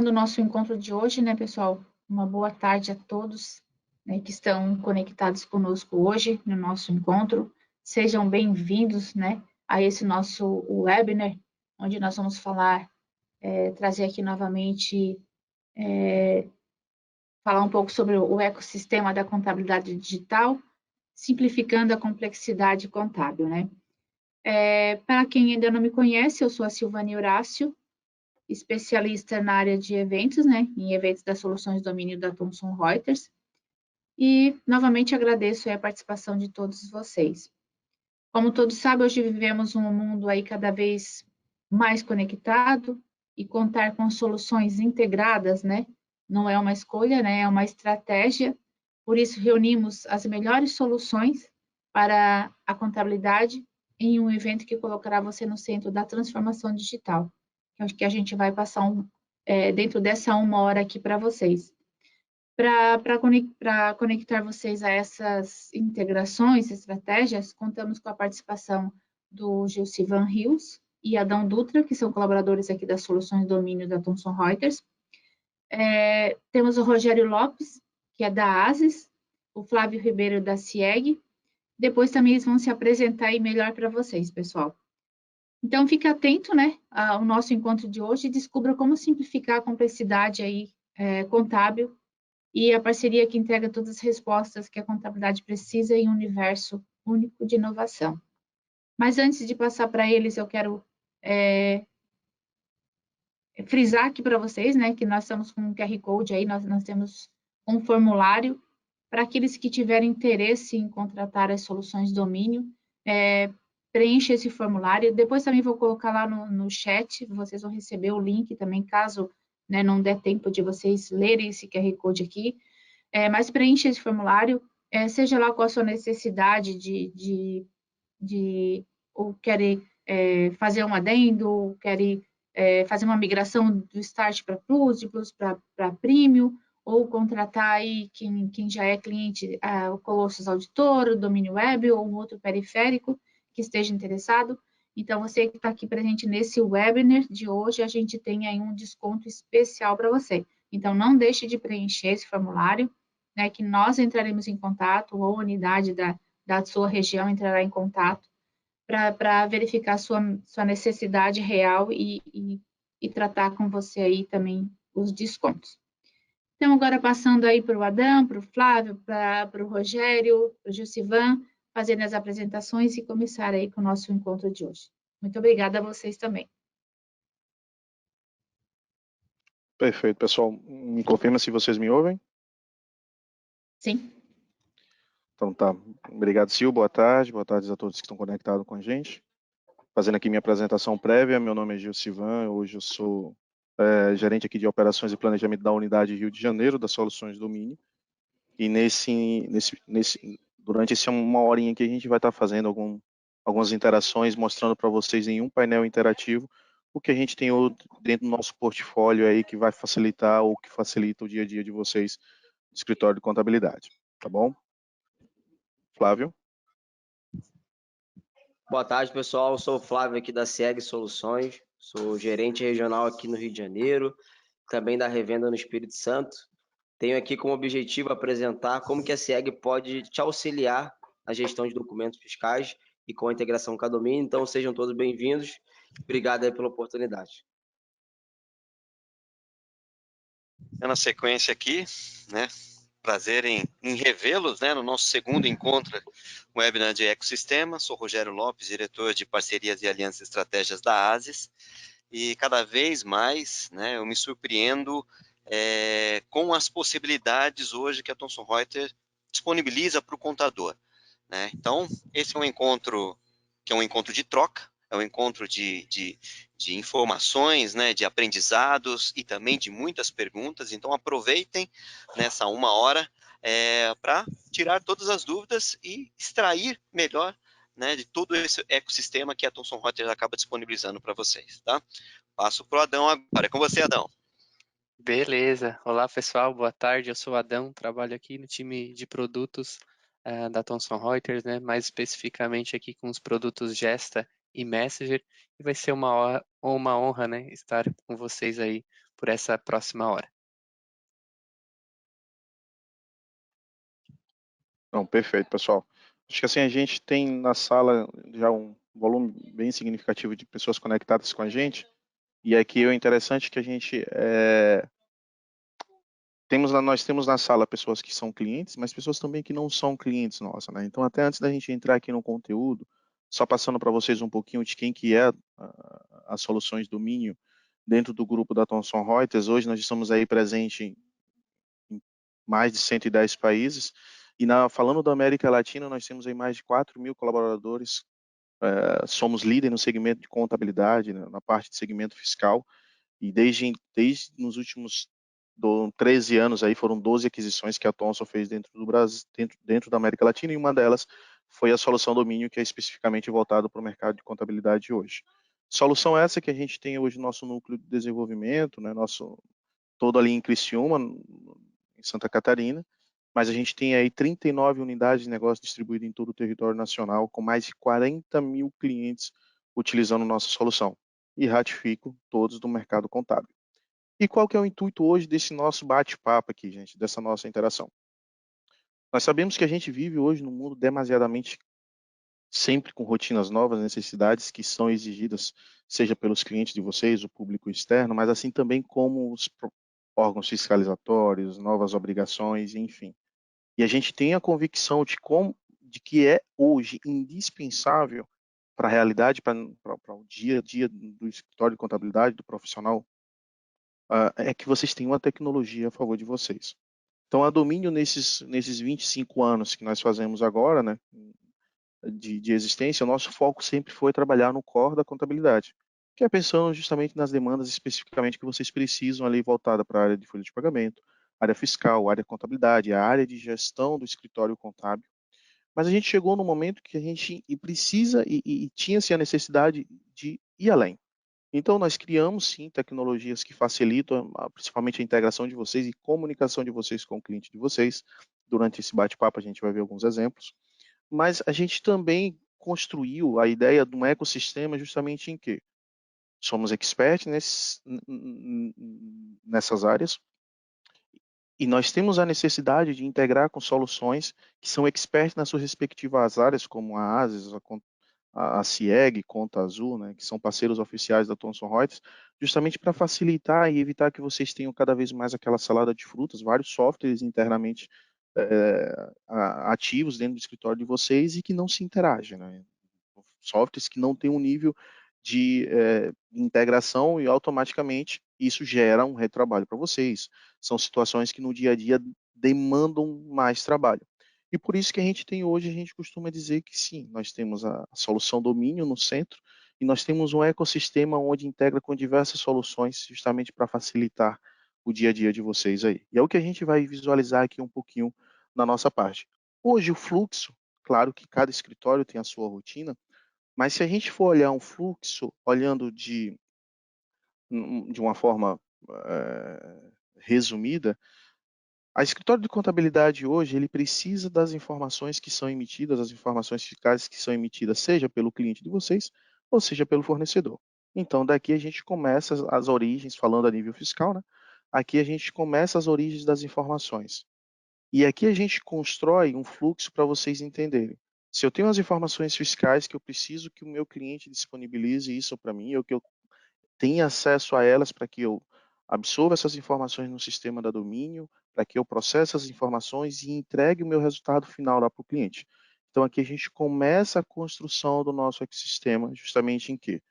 começando o nosso encontro de hoje, né, pessoal? Uma boa tarde a todos, né, que estão conectados conosco hoje no nosso encontro. Sejam bem-vindos, né, a esse nosso webinar, onde nós vamos falar, trazer aqui novamente, falar um pouco sobre o ecossistema da contabilidade digital, simplificando a complexidade contábil, né? Para quem ainda não me conhece, eu sou a Silvânia Horácio, especialista na área de eventos, né, em eventos das soluções de domínio da Thomson Reuters, e novamente agradeço a participação de todos vocês. Como todos sabem, hoje vivemos um mundo aí cada vez mais conectado e contar com soluções integradas, né, não é uma escolha, né, é uma estratégia. Por isso reunimos as melhores soluções para a contabilidade em um evento que colocará você no centro da transformação digital. Acho que a gente vai passar dentro dessa 1 hora aqui para vocês. Para conectar vocês a essas integrações, estratégias, contamos com a participação do Gilcivan Rios e Adão Dutra, que são colaboradores aqui das soluções de domínio da Thomson Reuters. Temos o Rogério Lopes, que é da ASIS, o Flávio Ribeiro da CIEG. Depois também eles vão se apresentar aí melhor para vocês, pessoal. Então, fique atento, né, ao nosso encontro de hoje e descubra como simplificar a complexidade aí, contábil e a parceria que entrega todas as respostas que a contabilidade precisa em um universo único de inovação. Mas antes de passar para eles, eu quero frisar aqui para vocês, né, que nós estamos com um QR Code aí, nós temos um formulário para aqueles que tiverem interesse em contratar as soluções de domínio, preencha esse formulário. Depois também vou colocar lá no chat, vocês vão receber o link também, caso, né, não der tempo de vocês lerem esse QR Code aqui. Mas preencha esse formulário, seja lá qual a sua necessidade ou querer fazer um adendo, ou querer fazer uma migração do Start para Plus, de Plus para Premium, ou contratar aí quem já é cliente, o Colossus Auditor, o Domínio Web ou um outro periférico que esteja interessado. Então, você que está aqui presente nesse webinar de hoje, a gente tem aí um desconto especial para você. Então, não deixe de preencher esse formulário, né, que nós entraremos em contato, ou a unidade da sua região entrará em contato, para verificar sua necessidade real e tratar com você aí também os descontos. Então, agora passando aí para o Adão, para o Flávio, para o Rogério, para o Gilcivan, fazendo as apresentações e começar aí com o nosso encontro de hoje. Muito obrigada a vocês também. Perfeito, pessoal. Me confirma se vocês me ouvem? Sim. Então tá. Obrigado, Sil. Boa tarde a todos que estão conectados com a gente. Fazendo aqui minha apresentação prévia, meu nome é Gilcivan, hoje eu sou gerente aqui de operações e planejamento da unidade Rio de Janeiro, das soluções de domínio. E durante essa 1 horinha aqui a gente vai estar fazendo algumas interações, mostrando para vocês em um painel interativo o que a gente tem dentro do nosso portfólio aí que vai facilitar ou que facilita o dia a dia de vocês no escritório de contabilidade, tá bom? Flávio? Boa tarde, pessoal. Eu sou o Flávio aqui da CIEG Soluções, sou gerente regional aqui no Rio de Janeiro, também da revenda no Espírito Santo. Tenho aqui como objetivo apresentar como que a CIEG pode te auxiliar na gestão de documentos fiscais e com a integração com a domínio. Então, sejam todos bem-vindos. Obrigado aí pela oportunidade. Na sequência aqui, né? Prazer em revê-los, né, no nosso segundo encontro webinar de ecossistema. Sou Rogério Lopes, diretor de parcerias e alianças e estratégias da ASIS, e cada vez mais, né, eu me surpreendo com as possibilidades hoje que a Thomson Reuters disponibiliza para o contador, né? Então, esse é um encontro que é um encontro de troca, é um encontro de informações, né, de aprendizados e também de muitas perguntas. Então, aproveitem nessa 1 hora para tirar todas as dúvidas e extrair melhor, né, de todo esse ecossistema que a Thomson Reuters acaba disponibilizando para vocês, tá? Passo para o Adão agora. É com você, Adão. Beleza. Olá, pessoal. Boa tarde. Eu sou o Adão, trabalho aqui no time de produtos da Thomson Reuters, né? Mais especificamente aqui com os produtos Gesta e Messenger. E vai ser uma honra, né, estar com vocês aí por essa próxima hora. Não, perfeito, pessoal. Acho que assim a gente tem na sala já um volume bem significativo de pessoas conectadas com a gente. E aqui o interessante é que a gente nós temos na sala pessoas que são clientes, mas pessoas também que não são clientes nossa, né? Então até antes da gente entrar aqui no conteúdo, só passando para vocês um pouquinho de quem que é as soluções do Minho dentro do grupo da Thomson Reuters. Hoje nós estamos aí presentes em mais de 110 países. E falando da América Latina, nós temos aí mais de 4.000 colaboradores. Somos líder no segmento de contabilidade, né, na parte de segmento fiscal. E desde nos últimos 13 anos aí foram 12 aquisições que a Thomson fez dentro do Brasil, dentro da América Latina, e uma delas foi a solução Domínio, que é especificamente voltada para o mercado de contabilidade hoje. Solução essa que a gente tem hoje no nosso núcleo de desenvolvimento, né, todo ali em Criciúma, em Santa Catarina, mas a gente tem aí 39 unidades de negócio distribuídas em todo o território nacional, com mais de 40.000 clientes utilizando nossa solução. E ratifico todos do mercado contábil. E qual que é o intuito hoje desse nosso bate-papo aqui, gente, dessa nossa interação? Nós sabemos que a gente vive hoje num mundo demasiadamente sempre com rotinas novas, necessidades que são exigidas, seja pelos clientes de vocês, o público externo, mas assim também como os órgãos fiscalizatórios, novas obrigações, enfim. E a gente tem a convicção de que é hoje indispensável para a realidade, para o dia a dia do escritório de contabilidade, do profissional, é que vocês tenham uma tecnologia a favor de vocês. Então, a Domínio, nesses 25 anos que nós fazemos agora, né, de existência, o nosso foco sempre foi trabalhar no core da contabilidade, que é pensando justamente nas demandas especificamente que vocês precisam ali voltada para a área de folha de pagamento, área fiscal, área de contabilidade, a área de gestão do escritório contábil. Mas a gente chegou no momento que a gente precisa e tinha-se a necessidade de ir além. Então, nós criamos, sim, tecnologias que facilitam principalmente a integração de vocês e comunicação de vocês com o cliente de vocês. Durante esse bate-papo, a gente vai ver alguns exemplos. Mas a gente também construiu a ideia de um ecossistema justamente em que somos experts nessas áreas e nós temos a necessidade de integrar com soluções que são experts nas suas respectivas áreas, como a ASIS, a CIEG, Conta Azul, né, que são parceiros oficiais da Thomson Reuters, justamente para facilitar e evitar que vocês tenham cada vez mais aquela salada de frutas, vários softwares internamente ativos dentro do escritório de vocês e que não se interagem, né? Softwares que não têm um nível de integração e automaticamente isso gera um retrabalho para vocês. São situações que no dia a dia demandam mais trabalho. E por isso que a gente tem hoje, a gente costuma dizer que sim, nós temos a solução Domínio no centro e nós temos um ecossistema onde integra com diversas soluções justamente para facilitar o dia a dia de vocês aí. E é o que a gente vai visualizar aqui um pouquinho na nossa parte. Hoje o fluxo, claro que cada escritório tem a sua rotina, mas se a gente for olhar um fluxo, olhando de uma forma resumida, a escritório de contabilidade hoje, ele precisa das informações que são emitidas, as informações fiscais que são emitidas, seja pelo cliente de vocês, ou seja pelo fornecedor. Então, daqui a gente começa as origens, falando a nível fiscal, né? Aqui a gente começa as origens das informações. E aqui a gente constrói um fluxo para vocês entenderem. Se eu tenho as informações fiscais que eu preciso que o meu cliente disponibilize isso para mim, ou que eu tenha acesso a elas para que eu absorva essas informações no sistema da Domínio, para que eu processe as informações e entregue o meu resultado final lá para o cliente. Então aqui a gente começa a construção do nosso ecossistema, justamente em que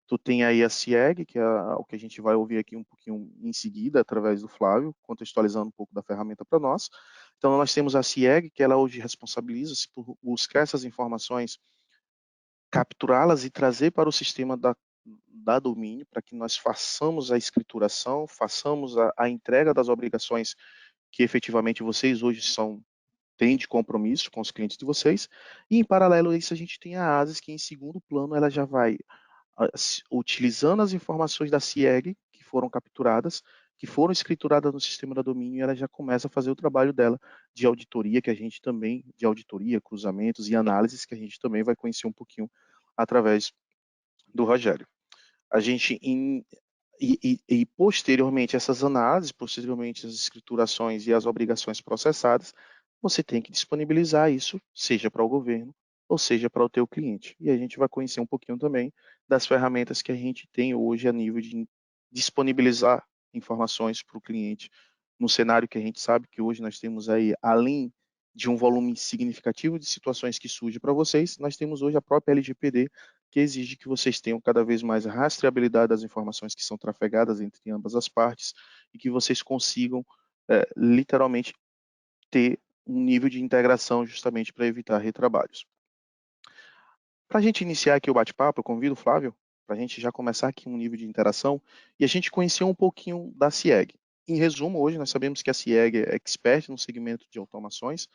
tu tem aí a CIEG, que é o que a gente vai ouvir aqui um pouquinho em seguida, através do Flávio, contextualizando um pouco da ferramenta para nós. Então, nós temos a CIEG, que ela hoje responsabiliza-se por buscar essas informações, capturá-las e trazer para o sistema da Domínio, para que nós façamos a escrituração, façamos a entrega das obrigações que efetivamente vocês hoje têm de compromisso com os clientes de vocês. E, em paralelo a isso, a gente tem a ASIS, que em segundo plano ela já vai utilizando as informações da CIEG, que foram capturadas, que foram escrituradas no sistema da Domínio, e ela já começa a fazer o trabalho dela de auditoria, de auditoria, cruzamentos e análises, que a gente também vai conhecer um pouquinho através do Rogério. A gente E posteriormente essas análises, posteriormente as escriturações e as obrigações processadas, você tem que disponibilizar isso, seja para o governo ou seja para o teu cliente. E a gente vai conhecer um pouquinho também das ferramentas que a gente tem hoje a nível de disponibilizar informações para o cliente no cenário que a gente sabe que hoje nós temos aí, além de um volume significativo de situações que surgem para vocês, nós temos hoje a própria LGPD, que exige que vocês tenham cada vez mais rastreabilidade das informações que são trafegadas entre ambas as partes e que vocês consigam literalmente ter um nível de integração justamente para evitar retrabalhos. Para a gente iniciar aqui o bate-papo, eu convido o Flávio para a gente já começar aqui um nível de interação e a gente conhecer um pouquinho da CIEG. Em resumo, hoje nós sabemos que a CIEG é expert no segmento de automações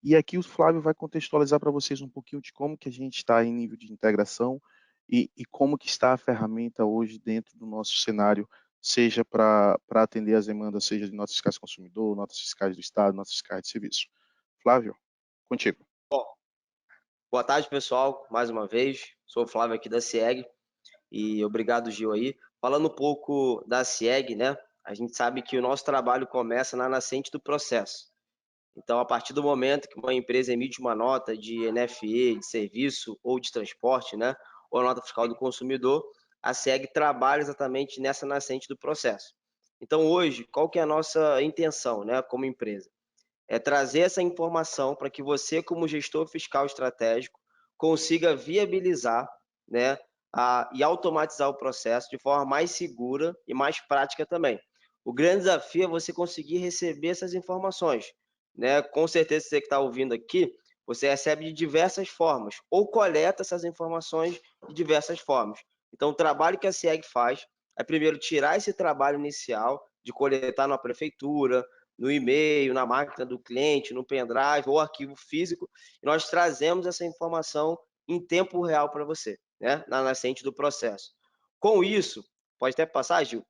e aqui o Flávio vai contextualizar para vocês um pouquinho de como que a gente está em nível de integração e como que está a ferramenta hoje dentro do nosso cenário, seja para atender as demandas, seja de notas fiscais do consumidor, notas fiscais do Estado, notas fiscais de serviço. Flávio, contigo. Boa tarde, pessoal. Mais uma vez, sou o Flávio aqui da CIEG e obrigado, Gil, aí. Falando um pouco da CIEG, né? A gente sabe que o nosso trabalho começa na nascente do processo. Então, a partir do momento que uma empresa emite uma nota de NFE, de serviço ou de transporte, né? Ou a nota fiscal do consumidor, a CIEG trabalha exatamente nessa nascente do processo. Então, hoje, qual que é a nossa intenção, né, como empresa? É trazer essa informação para que você, como gestor fiscal estratégico, consiga viabilizar, né, e automatizar o processo de forma mais segura e mais prática também. O grande desafio é você conseguir receber essas informações, né? Com certeza você que está ouvindo aqui, você recebe de diversas formas ou coleta essas informações de diversas formas. Então, o trabalho que a CIEG faz é primeiro tirar esse trabalho inicial de coletar na prefeitura, no e-mail, na máquina do cliente, no pendrive ou arquivo físico, e nós trazemos essa informação em tempo real para você, né? Na nascente do processo. Com isso, pode até passar, Gil,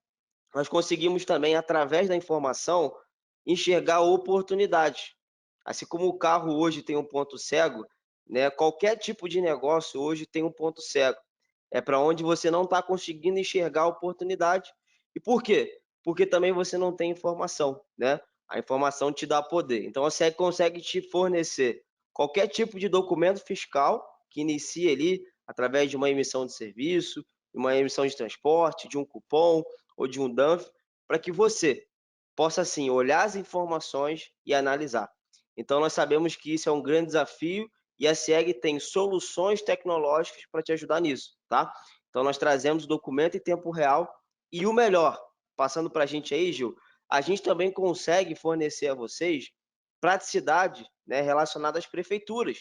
nós conseguimos também, através da informação, enxergar oportunidades. Assim como o carro hoje tem um ponto cego, né? Qualquer tipo de negócio hoje tem um ponto cego. É para onde você não está conseguindo enxergar a oportunidade. E por quê? Porque também você não tem informação, né? A informação te dá poder. Então, você consegue te fornecer qualquer tipo de documento fiscal que inicie ali através de uma emissão de serviço, de uma emissão de transporte, de um cupom ou de um DANF, para que você possa, assim, olhar as informações e analisar. Então, nós sabemos que isso é um grande desafio e a CIEG tem soluções tecnológicas para te ajudar nisso, tá? Então, nós trazemos o documento em tempo real e o melhor, passando para a gente aí, Gil, a gente também consegue fornecer a vocês praticidade, né, relacionada às prefeituras,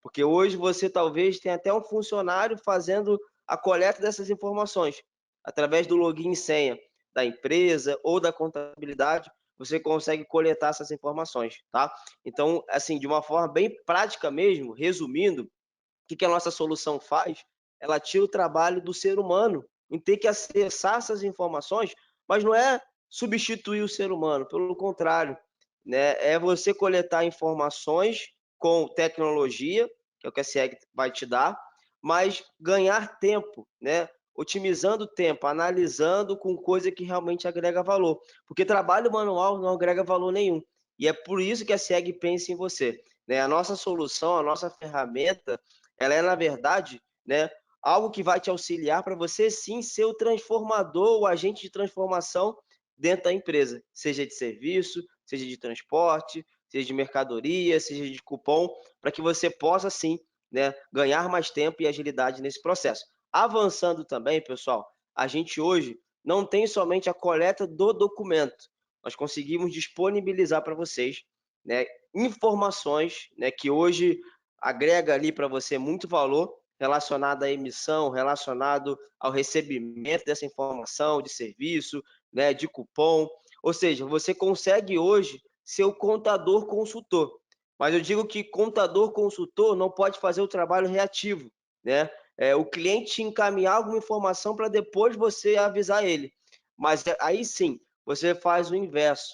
porque hoje você talvez tenha até um funcionário fazendo a coleta dessas informações através do login e senha da empresa ou da contabilidade, você consegue coletar essas informações, tá? Então, assim, de uma forma bem prática mesmo, resumindo, o que a nossa solução faz? Ela tira o trabalho do ser humano em ter que acessar essas informações, mas não é substituir o ser humano, pelo contrário, né? É você coletar informações com tecnologia, que é o que a CIEG vai te dar, mas ganhar tempo, né? Otimizando o tempo, analisando com coisa que realmente agrega valor. Porque trabalho manual não agrega valor nenhum. E é por isso que a CIEG pensa em você, né? A nossa solução, a nossa ferramenta, ela é, na verdade, né, algo que vai te auxiliar para você, sim, ser o transformador, o agente de transformação dentro da empresa, seja de serviço, seja de transporte, seja de mercadoria, seja de cupom, para que você possa, sim, né, ganhar mais tempo e agilidade nesse processo. Avançando também, pessoal, a gente hoje não tem somente a coleta do documento, nós conseguimos disponibilizar para vocês, né, informações, né, que hoje agrega ali para você muito valor relacionado à emissão, relacionado ao recebimento dessa informação de serviço, né, de cupom. Ou seja, você consegue hoje ser o contador consultor. Mas eu digo que contador consultor não pode fazer o trabalho reativo, né? O cliente encaminhar alguma informação para depois você avisar ele. Mas aí sim, você faz o inverso.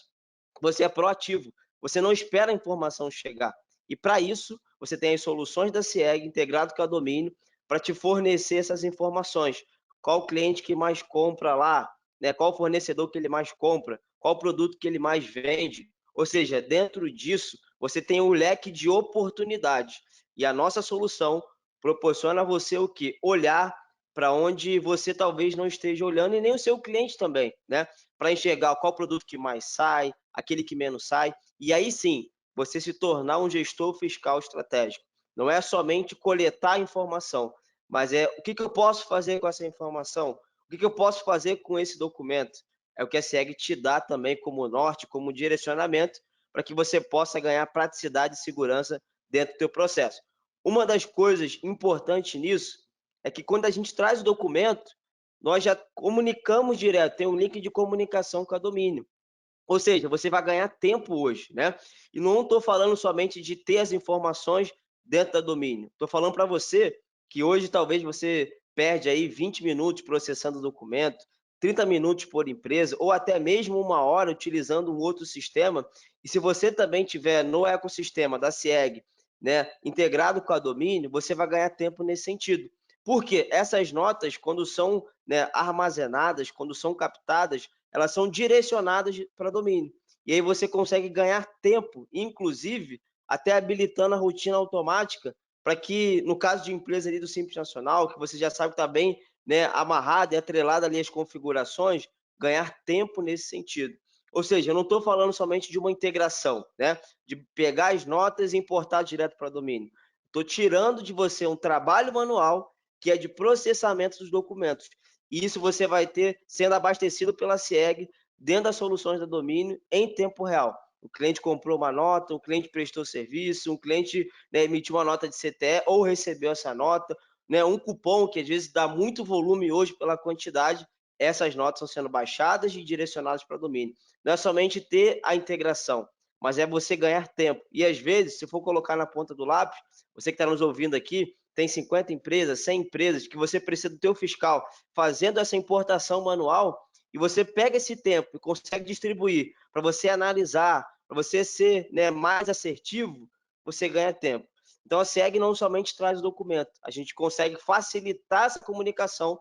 Você é proativo. Você não espera a informação chegar. E para isso, você tem as soluções da CIEG integrado com a Domínio para te fornecer essas informações. Qual o cliente que mais compra lá? né? Qual fornecedor que ele mais compra, qual produto que ele mais vende. Ou seja, dentro disso, você tem um leque de oportunidades. E a nossa solução proporciona a você o quê? Olhar para onde você talvez não esteja olhando e nem o seu cliente também, né? Para enxergar qual produto que mais sai, aquele que menos sai. E aí sim, você se tornar um gestor fiscal estratégico. Não é somente coletar informação, mas é o que eu posso fazer com essa informação? O que eu posso fazer com esse documento? É o que a SEG te dá também como norte, como direcionamento, para que você possa ganhar praticidade e segurança dentro do teu processo. Uma das coisas importantes nisso é que quando a gente traz o documento, nós já comunicamos direto, tem um link de comunicação com a domínio. Ou seja, você vai ganhar tempo hoje, né? E não estou falando somente de ter as informações dentro da domínio. Estou falando para você que hoje talvez você perde aí 20 minutos processando o documento, 30 minutos por empresa, ou até mesmo 1 hora utilizando um outro sistema. E se você também tiver no ecossistema da CIEG, né, integrado com a domínio, você vai ganhar tempo nesse sentido. Porque essas notas, quando são, né, armazenadas, quando são captadas, elas são direcionadas para domínio. E aí você consegue ganhar tempo, inclusive até habilitando a rotina automática, para que, no caso de empresa ali do Simples Nacional, que você já sabe que está bem, né, amarrado e atrelado ali as configurações, ganhar tempo nesse sentido. Ou seja, eu não estou falando somente de uma integração, né, de pegar as notas e importar direto para domínio. Estou tirando de você um trabalho manual que é de processamento dos documentos. E isso você vai ter sendo abastecido pela CIEG dentro das soluções da domínio em tempo real. O cliente comprou uma nota, o cliente prestou serviço, um cliente, né, emitiu uma nota de CTE ou recebeu essa nota, né, um cupom que às vezes dá muito volume hoje pela quantidade, essas notas estão sendo baixadas e direcionadas para domínio. Não é somente ter a integração, mas é você ganhar tempo. E às vezes, se for colocar na ponta do lápis, você que está nos ouvindo aqui, tem 50 empresas, 100 empresas, que você precisa do teu fiscal fazendo essa importação manual, e você pega esse tempo e consegue distribuir para você analisar, para você ser, né, mais assertivo, você ganha tempo. Então a SEG não somente traz o documento, a gente consegue facilitar essa comunicação,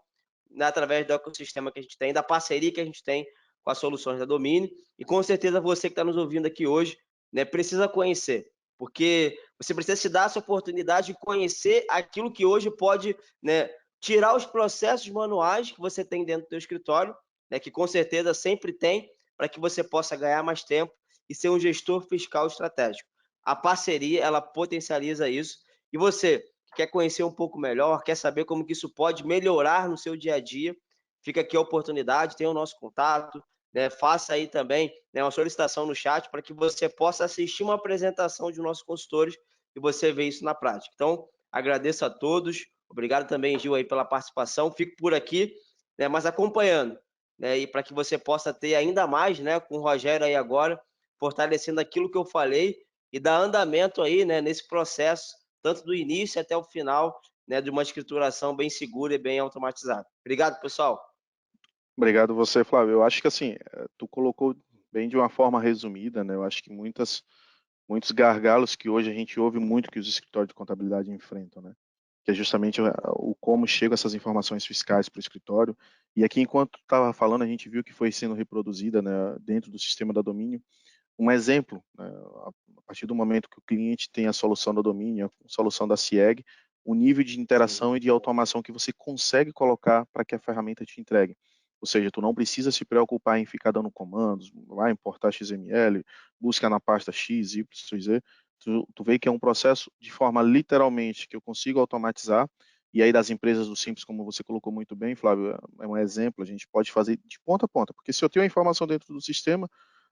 né, através do ecossistema que a gente tem, da parceria que a gente tem com as soluções da domínio, e com certeza você que está nos ouvindo aqui hoje, né, precisa conhecer, porque você precisa se dar essa oportunidade de conhecer aquilo que hoje pode, né, tirar os processos manuais que você tem dentro do seu escritório, né, que com certeza sempre tem, para que você possa ganhar mais tempo e ser um gestor fiscal estratégico. A parceria, ela potencializa isso. E você que quer conhecer um pouco melhor, quer saber como que isso pode melhorar no seu dia a dia, fica aqui a oportunidade, tem o nosso contato, né, faça aí também, né, uma solicitação no chat para que você possa assistir uma apresentação de nossos consultores e você ver isso na prática. Então, agradeço a todos, obrigado também, Gil, aí pela participação, fico por aqui, né, mas acompanhando, né, e para que você possa ter ainda mais, né, com o Rogério aí agora, fortalecendo aquilo que eu falei e dar andamento aí, né, nesse processo, tanto do início até o final, né, de uma escrituração bem segura e bem automatizada. Obrigado, pessoal. Obrigado você, Flávio. Eu acho que assim, tu colocou bem de uma forma resumida, né? Eu acho que muitos gargalos que hoje a gente ouve muito que os escritórios de contabilidade enfrentam, né? Que é justamente o como chegam essas informações fiscais para o escritório. E aqui, enquanto estava falando, a gente viu que foi sendo reproduzida, né, dentro do sistema da domínio. Um exemplo, né, a partir do momento que o cliente tem a solução da domínio, a solução da CIEG, o nível de interação e de automação que você consegue colocar para que a ferramenta te entregue. Ou seja, tu não precisa se preocupar em ficar dando comandos, vai importar XML, busca na pasta X, Y, Z. Tu vê que é um processo de forma literalmente que eu consigo automatizar. E aí das empresas do Simples, como você colocou muito bem, Flávio, é um exemplo, a gente pode fazer de ponta a ponta, porque se eu tenho a informação dentro do sistema,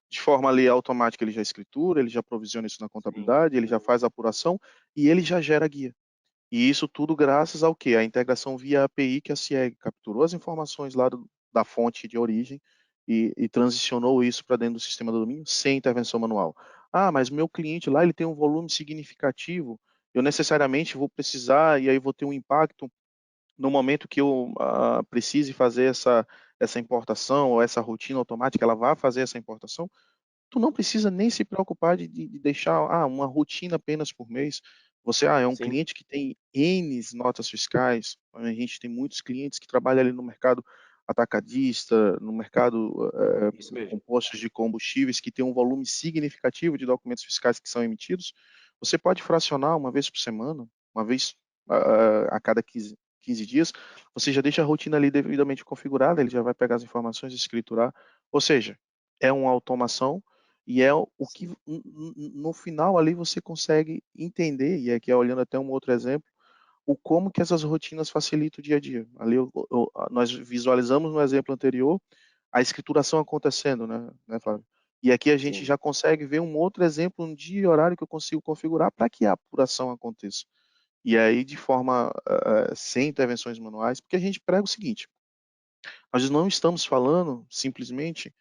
de forma ali automática ele já escritura, ele já provisiona isso na contabilidade, ele já faz a apuração e ele já gera guia. E isso tudo graças ao quê? A integração via API que a CIEG capturou as informações lá da fonte de origem e transicionou isso para dentro do sistema do domínio sem intervenção manual. Ah, mas meu cliente lá ele tem um volume significativo, eu necessariamente vou precisar e aí vou ter um impacto no momento que eu precise fazer essa importação ou essa rotina automática, ela vai fazer essa importação, tu não precisa nem se preocupar de deixar uma rotina apenas por mês. Você é um Sim. cliente que tem N notas fiscais, a gente tem muitos clientes que trabalham ali no mercado atacadista, no mercado Isso mesmo. com postos de combustíveis que tem um volume significativo de documentos fiscais que são emitidos, você pode fracionar uma vez por semana, uma vez a cada 15 dias, você já deixa a rotina ali devidamente configurada, ele já vai pegar as informações e escriturar, ou seja, é uma automação e é o que no final ali você consegue entender, e aqui olhando até um outro exemplo, o como que essas rotinas facilitam o dia a dia. Ali nós visualizamos no exemplo anterior a escrituração acontecendo, né, Flávio? E aqui a gente Sim. já consegue ver um outro exemplo, um dia e horário que eu consigo configurar para que a apuração aconteça. E aí, de forma sem intervenções manuais, porque a gente prega o seguinte: nós não estamos falando simplesmente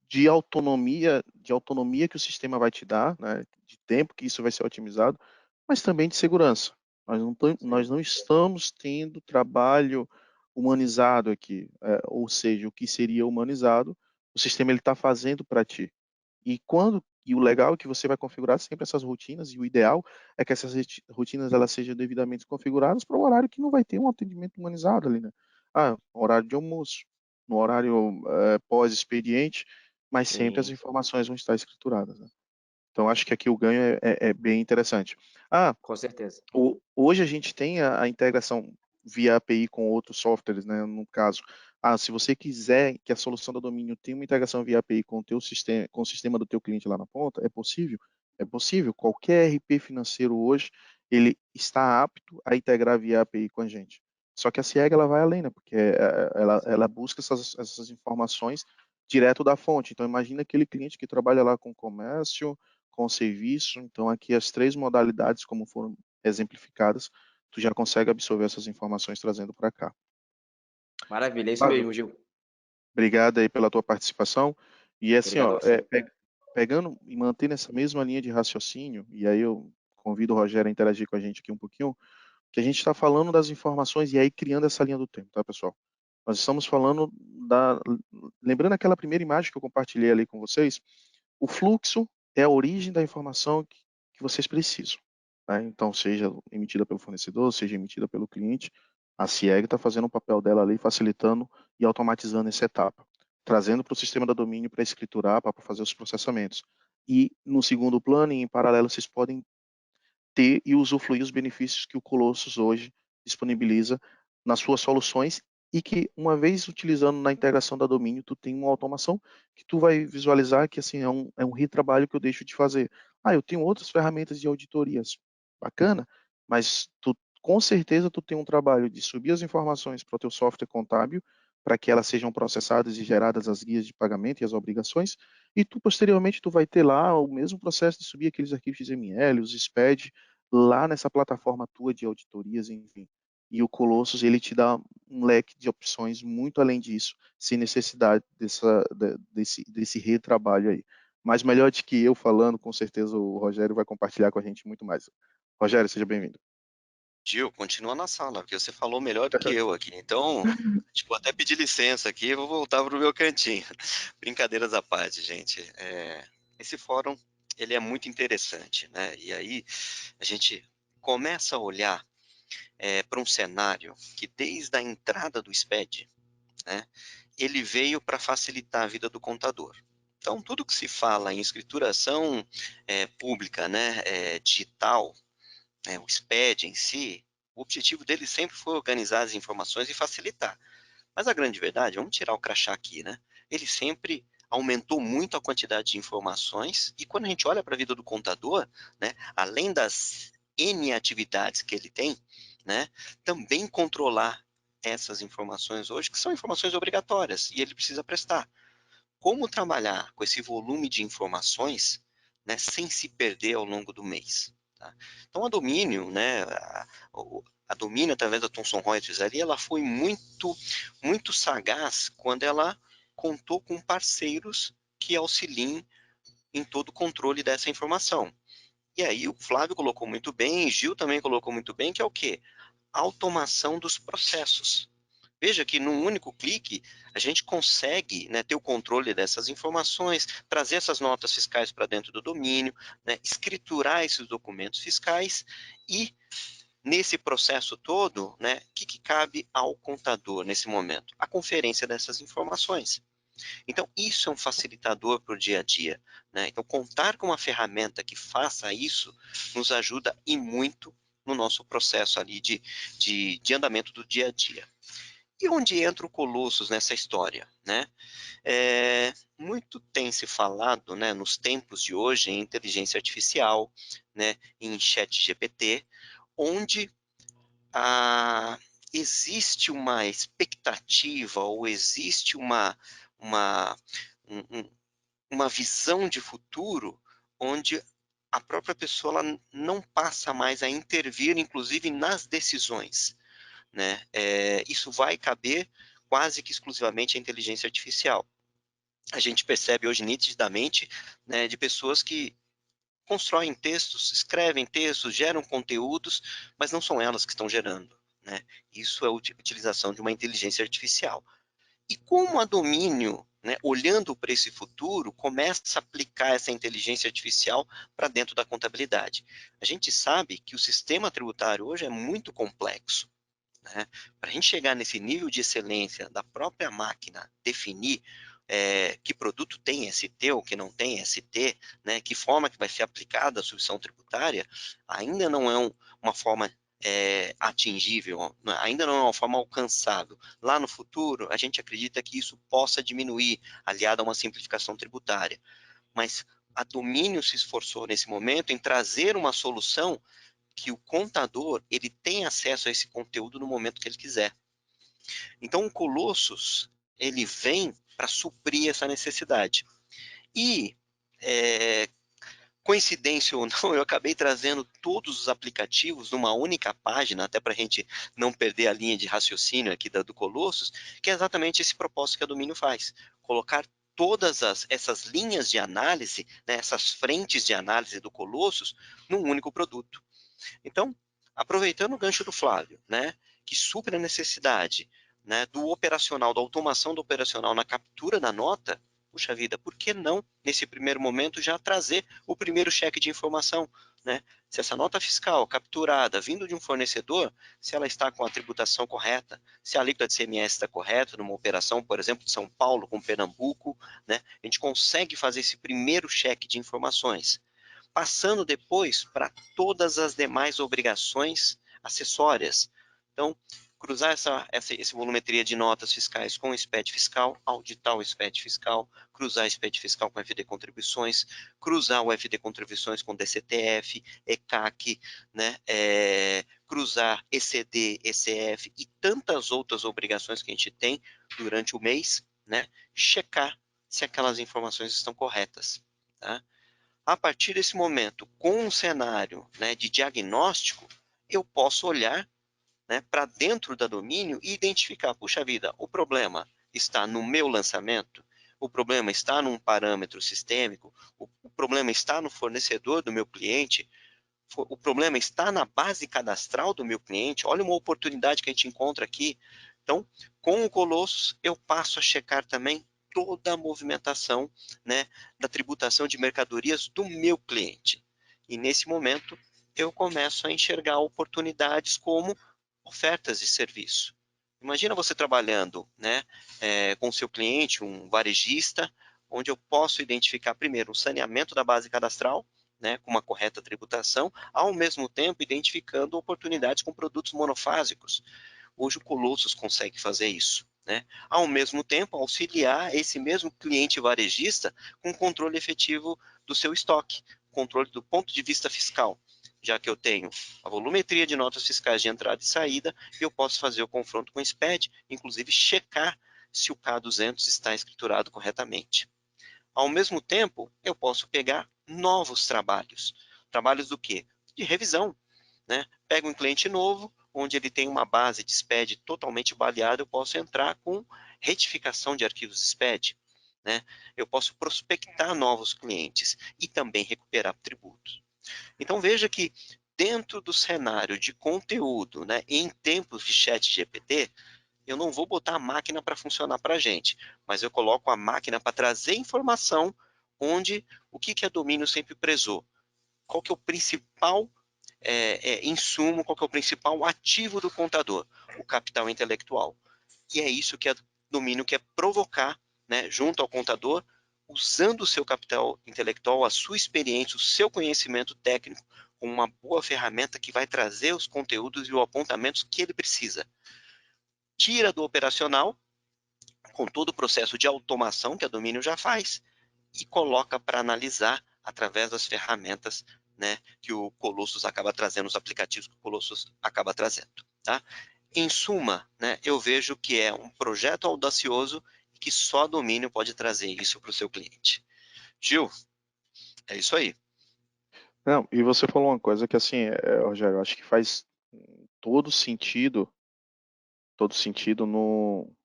de autonomia que o sistema vai te dar, né, de tempo que isso vai ser otimizado, mas também de segurança. Nós não estamos tendo trabalho humanizado aqui, ou seja, o que seria humanizado, o sistema ele está fazendo para ti. E o legal é que você vai configurar sempre essas rotinas, e o ideal é que essas rotinas elas sejam devidamente configuradas para o horário que não vai ter um atendimento humanizado ali, né? Horário de almoço, no horário pós-expediente, mas sempre as Sim, informações vão estar escrituradas, né? Então, acho que aqui o ganho é bem interessante. com certeza. Hoje a gente tem a integração via API com outros softwares, né? No caso, se você quiser que a solução do domínio tenha uma integração via API com o teu sistema, com o sistema do teu cliente lá na ponta, é possível? É possível. Qualquer RP financeiro hoje, ele está apto a integrar via API com a gente. Só que a CIEG ela vai além, né? Porque ela busca essas informações direto da fonte. Então, imagina aquele cliente que trabalha lá com comércio, com serviço. Então, aqui as 3 modalidades, como foram exemplificadas, tu já consegue absorver essas informações trazendo para cá. Maravilha, é isso Flávio, mesmo, Gil. obrigado aí pela tua participação. E assim, Obrigado a você. pegando e mantendo essa mesma linha de raciocínio, e aí eu convido o Rogério a interagir com a gente aqui um pouquinho, que a gente está falando das informações e aí criando essa linha do tempo, tá, pessoal? Nós estamos falando lembrando aquela primeira imagem que eu compartilhei ali com vocês, o fluxo é a origem da informação que vocês precisam, né? Então, seja emitida pelo fornecedor, seja emitida pelo cliente, a CIEG está fazendo o papel dela ali, facilitando e automatizando essa etapa, trazendo para o sistema da domínio para escriturar, para fazer os processamentos. E no segundo plano, em paralelo, vocês podem ter e usufruir os benefícios que o Colossus hoje disponibiliza nas suas soluções e que, uma vez utilizando na integração da domínio, tu tem uma automação que tu vai visualizar que assim, é um retrabalho que eu deixo de fazer. Eu tenho outras ferramentas de auditorias, bacana, mas com certeza tu tem um trabalho de subir as informações para o teu software contábil, para que elas sejam processadas e geradas as guias de pagamento e as obrigações, e posteriormente tu vai ter lá o mesmo processo de subir aqueles arquivos XML, os SPED, lá nessa plataforma tua de auditorias, enfim. E o Colossus, ele te dá um leque de opções muito além disso, sem necessidade desse retrabalho aí. Mas melhor de que eu falando, com certeza o Rogério vai compartilhar com a gente muito mais. Rogério, seja bem-vindo. Gil, continua na sala, porque você falou melhor do que eu aqui. Então, tipo, até pedir licença aqui, eu vou voltar para o meu cantinho. Brincadeiras à parte, gente. Esse fórum, ele é muito interessante, né? E aí, a gente começa a olhar para um cenário que, desde a entrada do SPED, né, ele veio para facilitar a vida do contador. Então, tudo que se fala em escrituração pública, né, digital, o SPED em si, o objetivo dele sempre foi organizar as informações e facilitar. Mas a grande verdade, vamos tirar o crachá aqui, né? Ele sempre aumentou muito a quantidade de informações e quando a gente olha para a vida do contador, né, além das N atividades que ele tem, né, também controlar essas informações hoje, que são informações obrigatórias e ele precisa prestar. Como trabalhar com esse volume de informações, né, sem se perder ao longo do mês? Tá? Então, a Domínio, né, a Domínio, através da Thomson Reuters ali, ela foi muito, muito sagaz quando ela contou com parceiros que auxiliem em todo o controle dessa informação. E aí o Flávio colocou muito bem, Gil também colocou muito bem, que é o quê? Automação dos processos. Veja que num único clique a gente consegue, né, ter o controle dessas informações, trazer essas notas fiscais para dentro do domínio, né, escriturar esses documentos fiscais e nesse processo todo, né, o que cabe ao contador nesse momento? A conferência dessas informações. Então, isso é um facilitador para o dia a dia, né? Então, contar com uma ferramenta que faça isso nos ajuda e muito no nosso processo ali de andamento do dia a dia. E onde entra o Colossus nessa história, né? Muito tem se falado, né, nos tempos de hoje, em inteligência artificial, né, em ChatGPT, onde existe uma expectativa ou existe uma visão de futuro onde a própria pessoa ela não passa mais a intervir, inclusive, nas decisões, né? Isso vai caber quase que exclusivamente à inteligência artificial. A gente percebe hoje nitidamente, né, de pessoas que constroem textos, escrevem textos, geram conteúdos, mas não são elas que estão gerando, né? Isso é a utilização de uma inteligência artificial. E como a Domínio, né, olhando para esse futuro, começa a aplicar essa inteligência artificial para dentro da contabilidade? A gente sabe que o sistema tributário hoje é muito complexo, né? Para a gente chegar nesse nível de excelência da própria máquina definir que produto tem ST ou que não tem ST, né, que forma que vai ser aplicada a substituição tributária, ainda não é uma forma atingível, ainda não é uma forma alcançável. Lá no futuro, a gente acredita que isso possa diminuir, aliado a uma simplificação tributária. Mas a Domínio se esforçou nesse momento em trazer uma solução que o contador ele tem acesso a esse conteúdo no momento que ele quiser. Então, o Colossus ele vem para suprir essa necessidade. E, coincidência ou não, eu acabei trazendo todos os aplicativos numa única página, até para a gente não perder a linha de raciocínio aqui do Colossus, que é exatamente esse propósito que a Domínio faz. Colocar todas essas linhas de análise, né, essas frentes de análise do Colossus, num único produto. Então, aproveitando o gancho do Flávio, né, que supre a necessidade, né, do operacional, da automação do operacional na captura da nota, puxa vida, por que não, nesse primeiro momento, já trazer o primeiro cheque de informação, né? Se essa nota fiscal capturada, vindo de um fornecedor, se ela está com a tributação correta, se a alíquota de CMS está correta, numa operação, por exemplo, de São Paulo com Pernambuco, né? A gente consegue fazer esse primeiro cheque de informações, passando depois para todas as demais obrigações acessórias. Então, cruzar essa volumetria de notas fiscais com o SPED fiscal, auditar o SPED fiscal, cruzar o SPED fiscal com o FD Contribuições, cruzar o FD Contribuições com DCTF, ECAC, né, cruzar ECD, ECF e tantas outras obrigações que a gente tem durante o mês, né, checar se aquelas informações estão corretas. Tá? A partir desse momento, com um cenário, né, de diagnóstico, eu posso olhar, né, para dentro da Domínio e identificar, puxa vida, o problema está no meu lançamento, o problema está num parâmetro sistêmico, o problema está no fornecedor do meu cliente, o problema está na base cadastral do meu cliente. Olha uma oportunidade que a gente encontra aqui. Então, com o Colossus, eu passo a checar também toda a movimentação, né, da tributação de mercadorias do meu cliente. E nesse momento, eu começo a enxergar oportunidades como ofertas de serviço. Imagina você trabalhando, né, com seu cliente, um varejista, onde eu posso identificar primeiro o saneamento da base cadastral, né, com uma correta tributação, ao mesmo tempo identificando oportunidades com produtos monofásicos. Hoje o Colossus consegue fazer isso, né? Ao mesmo tempo auxiliar esse mesmo cliente varejista com controle efetivo do seu estoque, controle do ponto de vista fiscal, já que eu tenho a volumetria de notas fiscais de entrada e saída, eu posso fazer o confronto com o SPED, inclusive checar se o K200 está escriturado corretamente. Ao mesmo tempo, eu posso pegar novos trabalhos. Trabalhos do quê? De revisão, né? Pego um cliente novo, onde ele tem uma base de SPED totalmente baleada, eu posso entrar com retificação de arquivos SPED, né? Eu posso prospectar novos clientes e também recuperar tributos. Então, veja que dentro do cenário de conteúdo, né, em tempos de ChatGPT, eu não vou botar a máquina para funcionar para a gente, mas eu coloco a máquina para trazer informação onde o que a Domínio sempre prezou. Qual que é o principal insumo, qual que é o principal ativo do contador? O capital intelectual. E é isso que a Domínio quer provocar, né, junto ao contador, usando o seu capital intelectual, a sua experiência, o seu conhecimento técnico, com uma boa ferramenta que vai trazer os conteúdos e os apontamentos que ele precisa. Tira do operacional, com todo o processo de automação que a Domínio já faz, e coloca para analisar através das ferramentas, né, que o Colossus acaba trazendo, os aplicativos que o Colossus acaba trazendo. Tá? Em suma, né, eu vejo que é um projeto audacioso e que só a Domínio pode trazer isso para o seu cliente. Gil, é isso aí. Não, e você falou uma coisa que, assim, Rogério, eu acho que faz todo sentido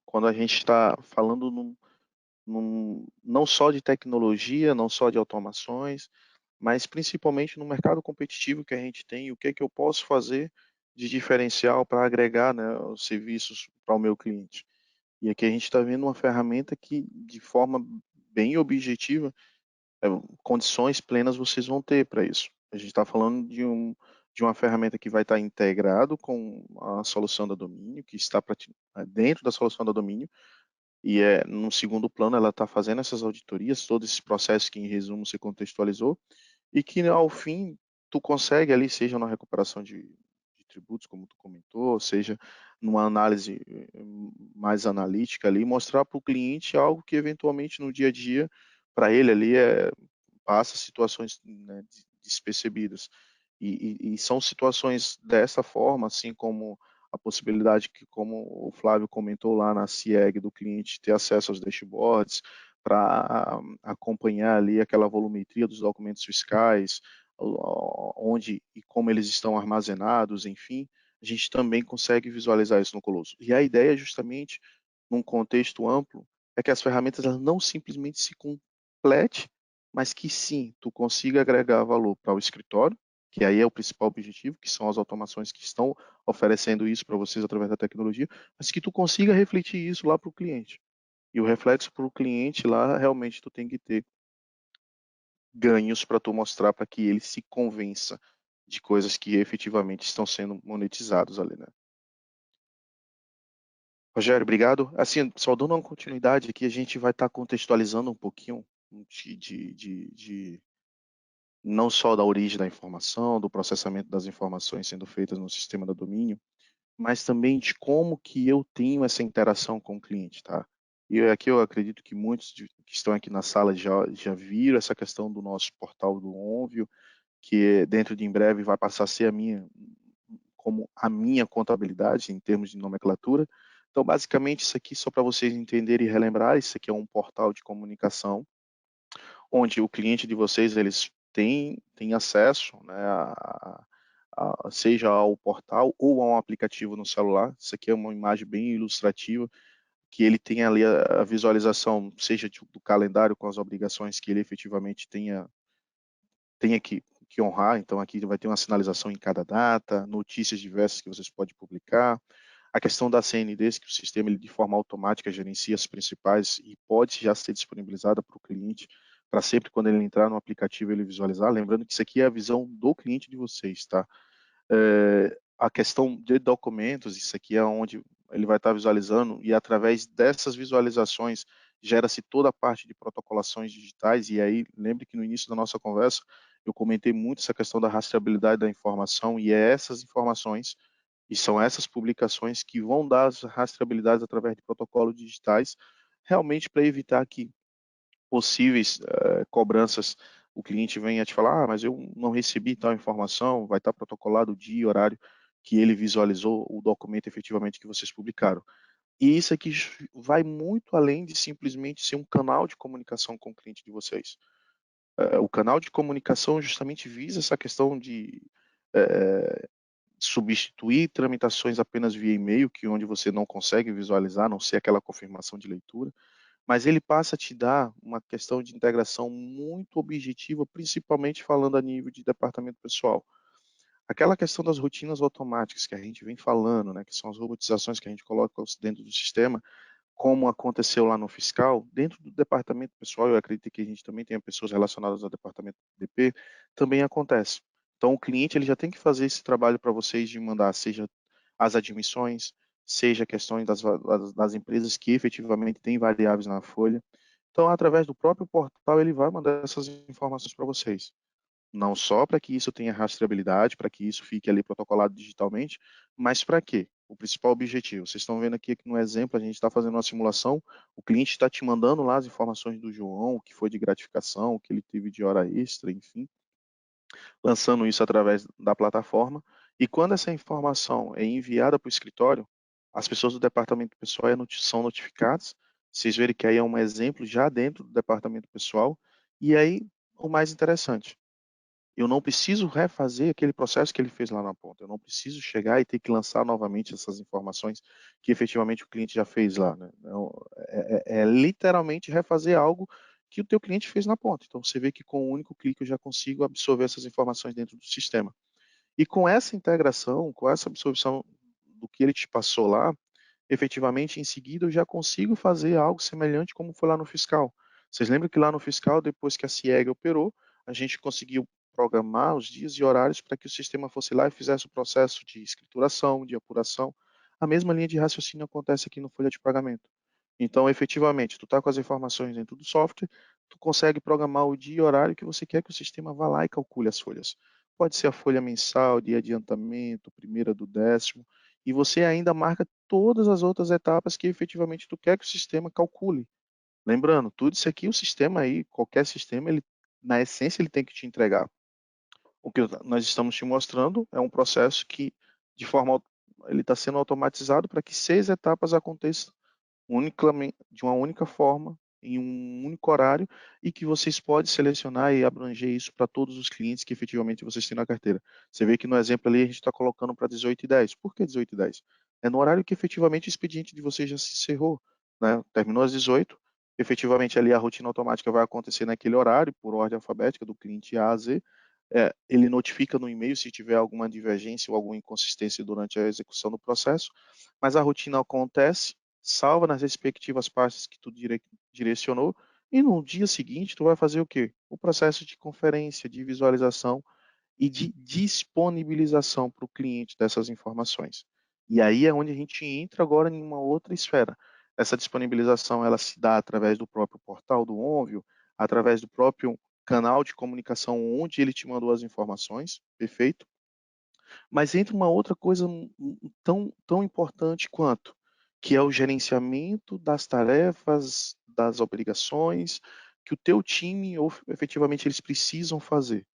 quando a gente está falando não só de tecnologia, não só de automações, mas principalmente no mercado competitivo que a gente tem, o que é que eu posso fazer de diferencial para agregar, né, os serviços para o meu cliente. E aqui a gente está vendo uma ferramenta que, de forma bem objetiva, condições plenas vocês vão ter para isso. A gente está falando de uma ferramenta que vai estar integrado com a solução da Domínio, que está dentro da solução da Domínio, e no segundo plano ela está fazendo essas auditorias, todo esse processo que em resumo se contextualizou, e que ao fim tu consegue ali, seja na recuperação de tributos, como tu comentou, seja numa análise mais analítica ali, mostrar para o cliente algo que eventualmente no dia a dia, para ele ali, passa situações, né, despercebidas. E são situações dessa forma, assim como a possibilidade que, como o Flávio comentou lá na CIEG, do cliente ter acesso aos dashboards para acompanhar ali aquela volumetria dos documentos fiscais, onde e como eles estão armazenados, enfim, a gente também consegue visualizar isso no Colosso. E a ideia, justamente, num contexto amplo, é que as ferramentas elas não simplesmente se complete, mas que sim, tu consiga agregar valor para o escritório, que aí é o principal objetivo, que são as automações que estão oferecendo isso para vocês através da tecnologia, mas que tu consiga refletir isso lá para o cliente. E o reflexo para o cliente lá, realmente tu tem que ter ganhos para tu mostrar para que ele se convença de coisas que efetivamente estão sendo monetizados ali, né? Rogério, obrigado. Assim, só dando uma continuidade aqui, a gente vai estar contextualizando um pouquinho de não só da origem da informação, do processamento das informações sendo feitas no sistema da domínio, mas também de como que eu tenho essa interação com o cliente, tá? E aqui eu acredito que muitos que estão aqui na sala já viram essa questão do nosso portal do Onvio, que dentro de em breve vai passar a ser como a minha contabilidade em termos de nomenclatura. Então, basicamente, isso aqui, só para vocês entenderem e relembrar, isso aqui é um portal de comunicação, onde o cliente de vocês, eles têm acesso, né, seja ao portal ou a um aplicativo no celular. Isso aqui é uma imagem bem ilustrativa, que ele tem ali a visualização, seja do calendário com as obrigações que ele efetivamente tenha que honrar. Então, aqui vai ter uma sinalização em cada data, notícias diversas que vocês podem publicar, a questão da CNDs, que o sistema ele, de forma automática gerencia as principais e pode já ser disponibilizada para o cliente, para sempre quando ele entrar no aplicativo ele visualizar. Lembrando que isso aqui é a visão do cliente de vocês, tá? A questão de documentos, isso aqui é onde ele vai estar visualizando, e através dessas visualizações gera-se toda a parte de protocolações digitais. E aí, lembre que no início da nossa conversa eu comentei muito essa questão da rastreabilidade da informação, e é essas informações e são essas publicações que vão dar as rastreabilidades através de protocolos digitais, realmente para evitar que possíveis cobranças, o cliente venha te falar, mas eu não recebi tal informação, vai estar protocolado o dia e horário que ele visualizou o documento efetivamente que vocês publicaram. E isso aqui vai muito além de simplesmente ser um canal de comunicação com o cliente de vocês. O canal de comunicação justamente visa essa questão de substituir tramitações apenas via e-mail, que onde você não consegue visualizar, a não ser aquela confirmação de leitura, mas ele passa a te dar uma questão de integração muito objetiva, principalmente falando a nível de departamento pessoal. Aquela questão das rotinas automáticas que a gente vem falando, né, que são as robotizações que a gente coloca dentro do sistema, como aconteceu lá no fiscal, dentro do departamento pessoal, eu acredito que a gente também tenha pessoas relacionadas ao departamento DP, também acontece. Então, o cliente ele já tem que fazer esse trabalho para vocês de mandar, seja as admissões, seja questões das empresas que efetivamente têm variáveis na folha. Então, através do próprio portal, ele vai mandar essas informações para vocês. Não só para que isso tenha rastreabilidade, para que isso fique ali protocolado digitalmente, mas para quê? O principal objetivo. Vocês estão vendo aqui que no exemplo a gente está fazendo uma simulação, o cliente está te mandando lá as informações do João, o que foi de gratificação, o que ele teve de hora extra, enfim, lançando isso através da plataforma. E quando essa informação é enviada para o escritório, as pessoas do departamento pessoal são notificadas. Vocês verem que aí é um exemplo já dentro do departamento pessoal. E aí, o mais interessante, eu não preciso refazer aquele processo que ele fez lá na ponta. Eu não preciso chegar e ter que lançar novamente essas informações que efetivamente o cliente já fez lá. Né? É literalmente refazer algo que o teu cliente fez na ponta. Então você vê que com um único clique eu já consigo absorver essas informações dentro do sistema. E com essa integração, com essa absorção do que ele te passou lá, efetivamente em seguida eu já consigo fazer algo semelhante como foi lá no fiscal. Vocês lembram que lá no fiscal, depois que a CIEG operou, a gente conseguiu programar os dias e horários para que o sistema fosse lá e fizesse o processo de escrituração, de apuração. A mesma linha de raciocínio acontece aqui no folha de pagamento. Então, efetivamente, tu está com as informações dentro do software, tu consegue programar o dia e horário que você quer que o sistema vá lá e calcule as folhas. Pode ser a folha mensal, de adiantamento, primeira do 10º, e você ainda marca todas as outras etapas que efetivamente tu quer que o sistema calcule. Lembrando, tudo isso aqui, o sistema aí, qualquer sistema, ele, na essência, ele tem que te entregar. O que nós estamos te mostrando é um processo que, de forma, ele está sendo automatizado para que 6 etapas aconteçam de uma única forma, em um único horário, e que vocês podem selecionar e abranger isso para todos os clientes que efetivamente vocês têm na carteira. Você vê que no exemplo ali a gente está colocando para 18h10. Por que 18h10? É no horário que efetivamente o expediente de vocês já se encerrou. Né? Terminou às 18h, efetivamente ali a rotina automática vai acontecer naquele horário, por ordem alfabética, do cliente A a Z. Ele notifica no e-mail se tiver alguma divergência ou alguma inconsistência durante a execução do processo, mas a rotina acontece, salva nas respectivas pastas que tu direcionou, e no dia seguinte tu vai fazer o quê? O processo de conferência, de visualização e de disponibilização para o cliente dessas informações. E aí é onde a gente entra agora em uma outra esfera. Essa disponibilização ela se dá através do próprio portal do Onvio, através do próprio canal de comunicação onde ele te mandou as informações, perfeito? Mas entra uma outra coisa tão importante quanto, que é o gerenciamento das tarefas, das obrigações que o teu time, ou efetivamente, eles precisam fazer.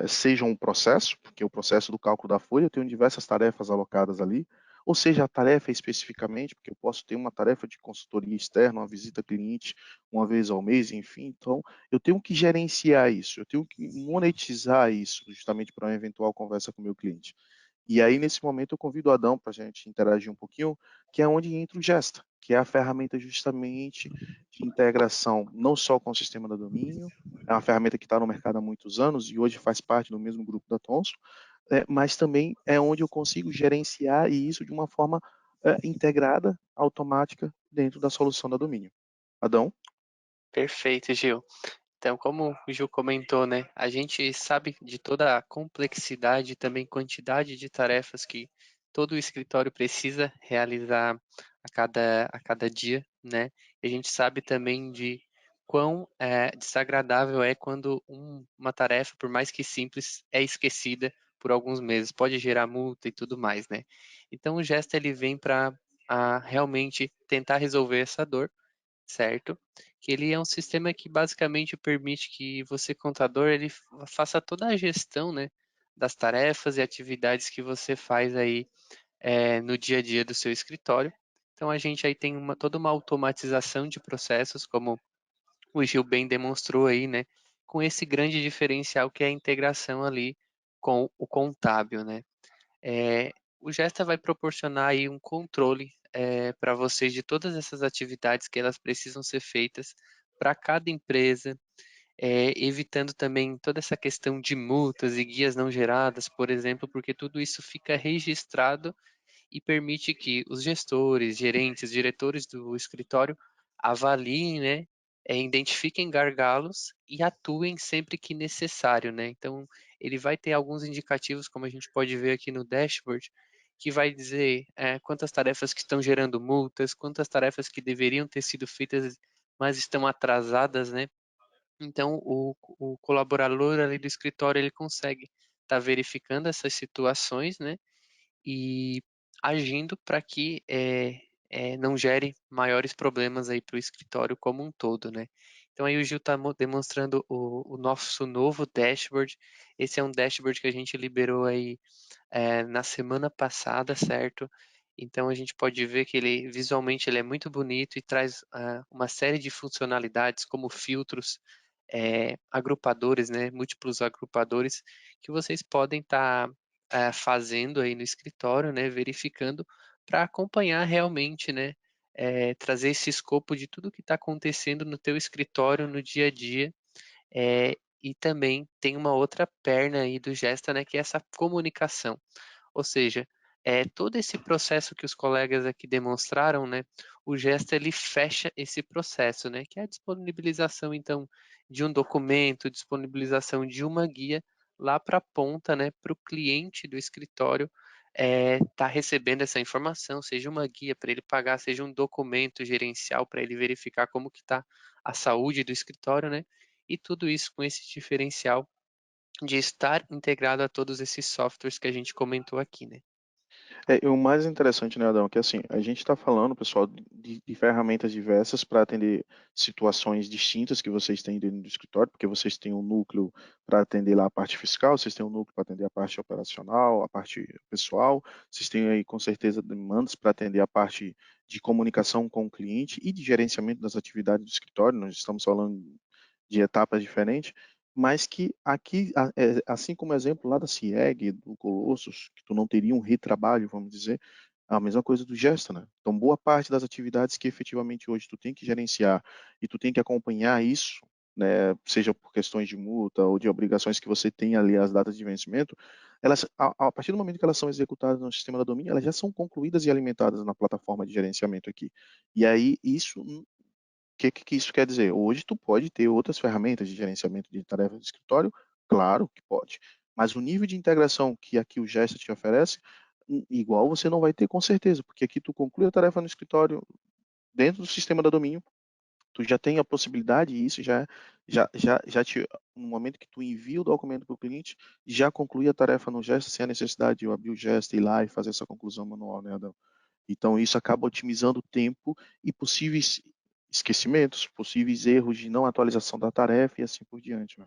Seja um processo, porque o processo do cálculo da folha eu tenho diversas tarefas alocadas ali, ou seja a tarefa especificamente, porque eu posso ter uma tarefa de consultoria externa, uma visita cliente uma vez ao mês, enfim, então eu tenho que gerenciar isso, eu tenho que monetizar isso, justamente para uma eventual conversa com o meu cliente. E aí, nesse momento, eu convido o Adão para a gente interagir um pouquinho, que é onde entra o Gesta, que é a ferramenta justamente de integração, não só com o sistema da domínio, é uma ferramenta que está no mercado há muitos anos e hoje faz parte do mesmo grupo da Thomson, mas também é onde eu consigo gerenciar isso de uma forma integrada, automática, dentro da solução da domínio. Adão? Perfeito, Gil. Então, como o Gil comentou, né, a gente sabe de toda a complexidade e também quantidade de tarefas que todo o escritório precisa realizar a cada dia, né? E a gente sabe também de quão desagradável é quando uma tarefa, por mais que simples, é esquecida por alguns meses, pode gerar multa e tudo mais, né? Então, o Gesta ele vem para realmente tentar resolver essa dor, certo? Que ele é um sistema que basicamente permite que você, contador, ele faça toda a gestão, né, das tarefas e atividades que você faz aí no dia a dia do seu escritório. Então a gente aí tem toda uma automatização de processos, como o Gil bem demonstrou aí, né, com esse grande diferencial que é a integração ali com o contábil, né? O Gesta vai proporcionar aí um controle para vocês de todas essas atividades que elas precisam ser feitas para cada empresa, evitando também toda essa questão de multas e guias não geradas, por exemplo, porque tudo isso fica registrado e permite que os gestores, gerentes, diretores do escritório avaliem, né, identifiquem gargalos e atuem sempre que necessário, né? Então, ele vai ter alguns indicativos, como a gente pode ver aqui no dashboard, que vai dizer quantas tarefas que estão gerando multas, quantas tarefas que deveriam ter sido feitas, mas estão atrasadas, né? Então, o colaborador ali do escritório, ele consegue estar verificando essas situações, né? E agindo para que não gere maiores problemas aí para o escritório como um todo, né? Então aí o Gil está demonstrando o nosso novo dashboard. Esse é um dashboard que a gente liberou aí na semana passada, certo? Então a gente pode ver que ele visualmente ele é muito bonito e traz uma série de funcionalidades como filtros, agrupadores, né? Múltiplos agrupadores que vocês podem estar fazendo aí no escritório, né? Verificando para acompanhar realmente, né? Trazer esse escopo de tudo que está acontecendo no teu escritório no dia a dia. E também tem uma outra perna aí do Gesta, né? Que é essa comunicação. Ou seja, todo esse processo que os colegas aqui demonstraram, né, o Gesta ele fecha esse processo, né, que é a disponibilização então de um documento, disponibilização de uma guia lá para a ponta, né, para o cliente do escritório tá recebendo essa informação, seja uma guia para ele pagar, seja um documento gerencial para ele verificar como que está a saúde do escritório, né, e tudo isso com esse diferencial de estar integrado a todos esses softwares que a gente comentou aqui, né? E o mais interessante, né, Adão, que assim, a gente está falando, pessoal, de ferramentas diversas para atender situações distintas que vocês têm dentro do escritório, porque vocês têm um núcleo para atender lá a parte fiscal, vocês têm um núcleo para atender a parte operacional, a parte pessoal, vocês têm aí com certeza demandas para atender a parte de comunicação com o cliente e de gerenciamento das atividades do escritório, nós estamos falando de etapas diferentes, mas que aqui, assim como o exemplo lá da CIEG, do Colossus, que tu não teria um retrabalho, vamos dizer, a mesma coisa do Gesta, né? Então, boa parte das atividades que efetivamente hoje tu tem que gerenciar e tu tem que acompanhar isso, né, seja por questões de multa ou de obrigações que você tem ali, as datas de vencimento, elas, a partir do momento que elas são executadas no sistema da domínio, elas já são concluídas e alimentadas na plataforma de gerenciamento aqui. E aí, isso que isso quer dizer? Hoje tu pode ter outras ferramentas de gerenciamento de tarefas de escritório? Claro que pode. Mas o nível de integração que aqui o Gesta te oferece, igual você não vai ter com certeza, porque aqui tu conclui a tarefa no escritório dentro do sistema da domínio, tu já tem a possibilidade, e isso já te, no momento que tu envia o documento para o cliente, já conclui a tarefa no Gesta sem a necessidade de eu abrir o Gesta, ir lá e fazer essa conclusão manual, né, Adão? Então, isso acaba otimizando o tempo e possíveis esquecimentos, possíveis erros de não atualização da tarefa e assim por diante. Né?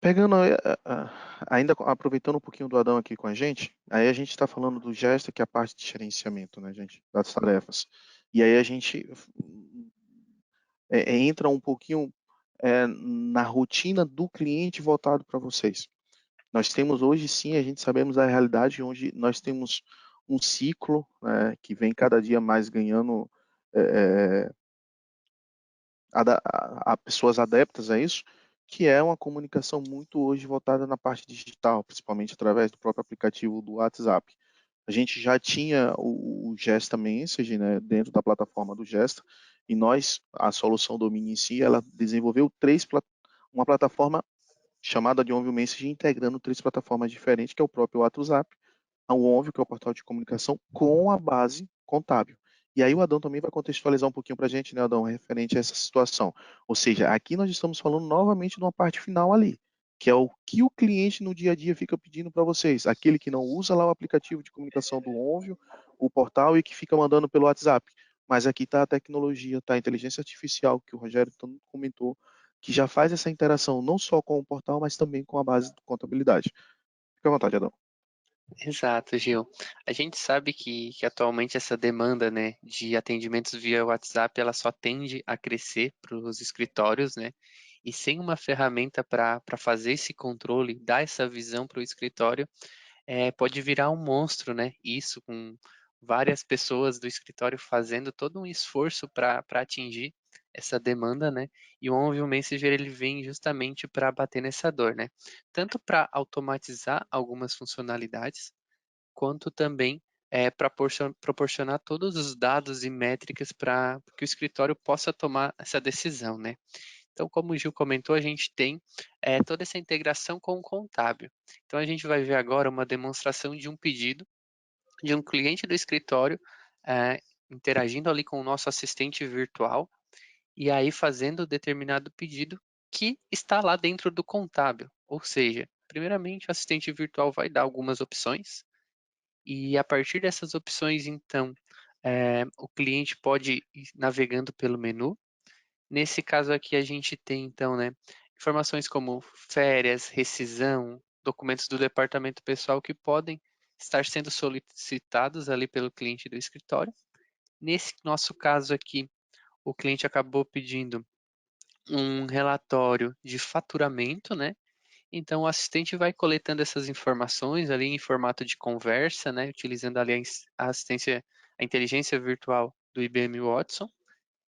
Pegando, ainda aproveitando um pouquinho do Adão aqui com a gente, aí a gente está falando do gesto, que é a parte de gerenciamento, né, gente, das tarefas. E aí a gente entra um pouquinho na rotina do cliente voltado para vocês. Nós temos hoje, sim, a gente sabemos a realidade onde nós temos um ciclo, né, que vem cada dia mais ganhando a pessoas adeptas a isso, que é uma comunicação muito hoje voltada na parte digital, principalmente através do próprio aplicativo do WhatsApp. A gente já tinha o Gesta Message, né, dentro da plataforma do Gesta, e nós, a solução Domínio em si, ela desenvolveu uma plataforma chamada de Onvio Message, integrando 3 plataformas diferentes, que é o próprio WhatsApp, o Onvio, que é o portal de comunicação, com a base contábil. E aí o Adão também vai contextualizar um pouquinho para a gente, né, Adão, referente a essa situação. Ou seja, aqui nós estamos falando novamente de uma parte final ali, que é o que o cliente no dia a dia fica pedindo para vocês. Aquele que não usa lá o aplicativo de comunicação do Onvio, o portal, e que fica mandando pelo WhatsApp. Mas aqui está a tecnologia, está a inteligência artificial, que o Rogério tanto comentou, que já faz essa interação não só com o portal, mas também com a base de contabilidade. Fica à vontade, Adão. Exato, Gil. A gente sabe que atualmente essa demanda, né, de atendimentos via WhatsApp, ela só tende a crescer para os escritórios, né? E sem uma ferramenta para fazer esse controle, dar essa visão para o escritório, pode virar um monstro, né? Isso com várias pessoas do escritório fazendo todo um esforço para atingir essa demanda, né? E o Onvio Messenger ele vem justamente para bater nessa dor, né? Tanto para automatizar algumas funcionalidades, quanto também para proporcionar todos os dados e métricas para que o escritório possa tomar essa decisão, né? Então, como o Gil comentou, a gente tem toda essa integração com o contábil. Então, a gente vai ver agora uma demonstração de um pedido de um cliente do escritório interagindo ali com o nosso assistente virtual e aí fazendo determinado pedido que está lá dentro do contábil. Ou seja, primeiramente o assistente virtual vai dar algumas opções e a partir dessas opções, então, o cliente pode ir navegando pelo menu. Nesse caso aqui a gente tem então, né, informações como férias, rescisão, documentos do departamento pessoal que podem estar sendo solicitados ali pelo cliente do escritório. Nesse nosso caso aqui, o cliente acabou pedindo um relatório de faturamento, né? Então o assistente vai coletando essas informações ali em formato de conversa, né, utilizando ali a assistência, a inteligência virtual do IBM Watson.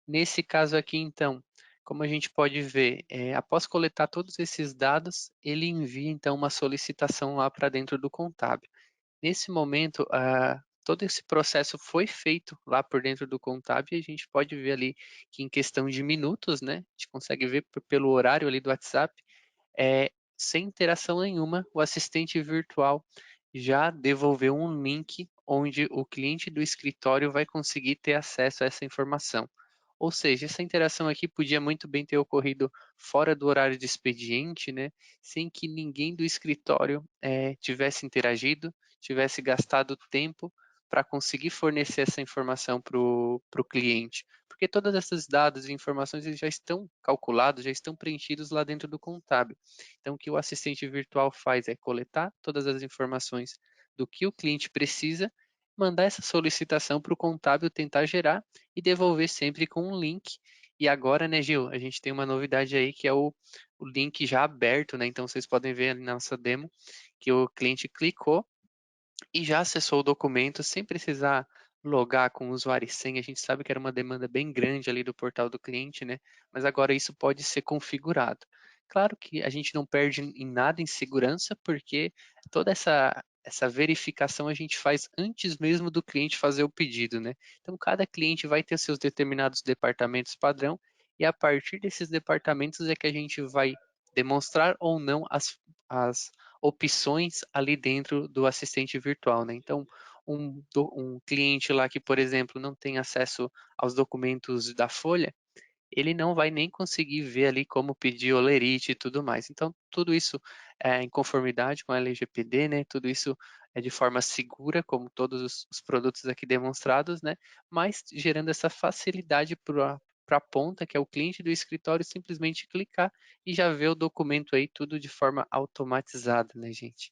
Nesse caso aqui, então, como a gente pode ver, após coletar todos esses dados, ele envia então uma solicitação lá para dentro do contábil. Nesse momento, todo esse processo foi feito lá por dentro do contábil e a gente pode ver ali que em questão de minutos, né, a gente consegue ver pelo horário ali do WhatsApp, sem interação nenhuma, o assistente virtual já devolveu um link onde o cliente do escritório vai conseguir ter acesso a essa informação. Ou seja, essa interação aqui podia muito bem ter ocorrido fora do horário de expediente, né, sem que ninguém do escritório tivesse interagido, tivesse gastado tempo para conseguir fornecer essa informação para o cliente. Porque todos esses dados e informações eles já estão calculados, já estão preenchidos lá dentro do contábil. Então, o que o assistente virtual faz é coletar todas as informações do que o cliente precisa, mandar essa solicitação para o contábil tentar gerar e devolver sempre com um link. E agora, né, Gil, a gente tem uma novidade aí que é o link já aberto, né? Então, vocês podem ver ali na nossa demo que o cliente clicou e já acessou o documento sem precisar logar com o usuário e senha. A gente sabe que era uma demanda bem grande ali do portal do cliente, né? Mas agora isso pode ser configurado. Claro que a gente não perde em nada em segurança, porque toda essa verificação a gente faz antes mesmo do cliente fazer o pedido, né? Então, cada cliente vai ter seus determinados departamentos padrão e a partir desses departamentos é que a gente vai demonstrar ou não as opções ali dentro do assistente virtual, né? Então, um cliente lá que, por exemplo, não tem acesso aos documentos da folha, ele não vai nem conseguir ver ali como pedir olerite e tudo mais. Então, tudo isso é em conformidade com a LGPD, né? Tudo isso é de forma segura, como todos os produtos aqui demonstrados, né? Mas gerando essa facilidade para a ponta, que é o cliente do escritório, simplesmente clicar e já ver o documento aí, tudo de forma automatizada, né, gente?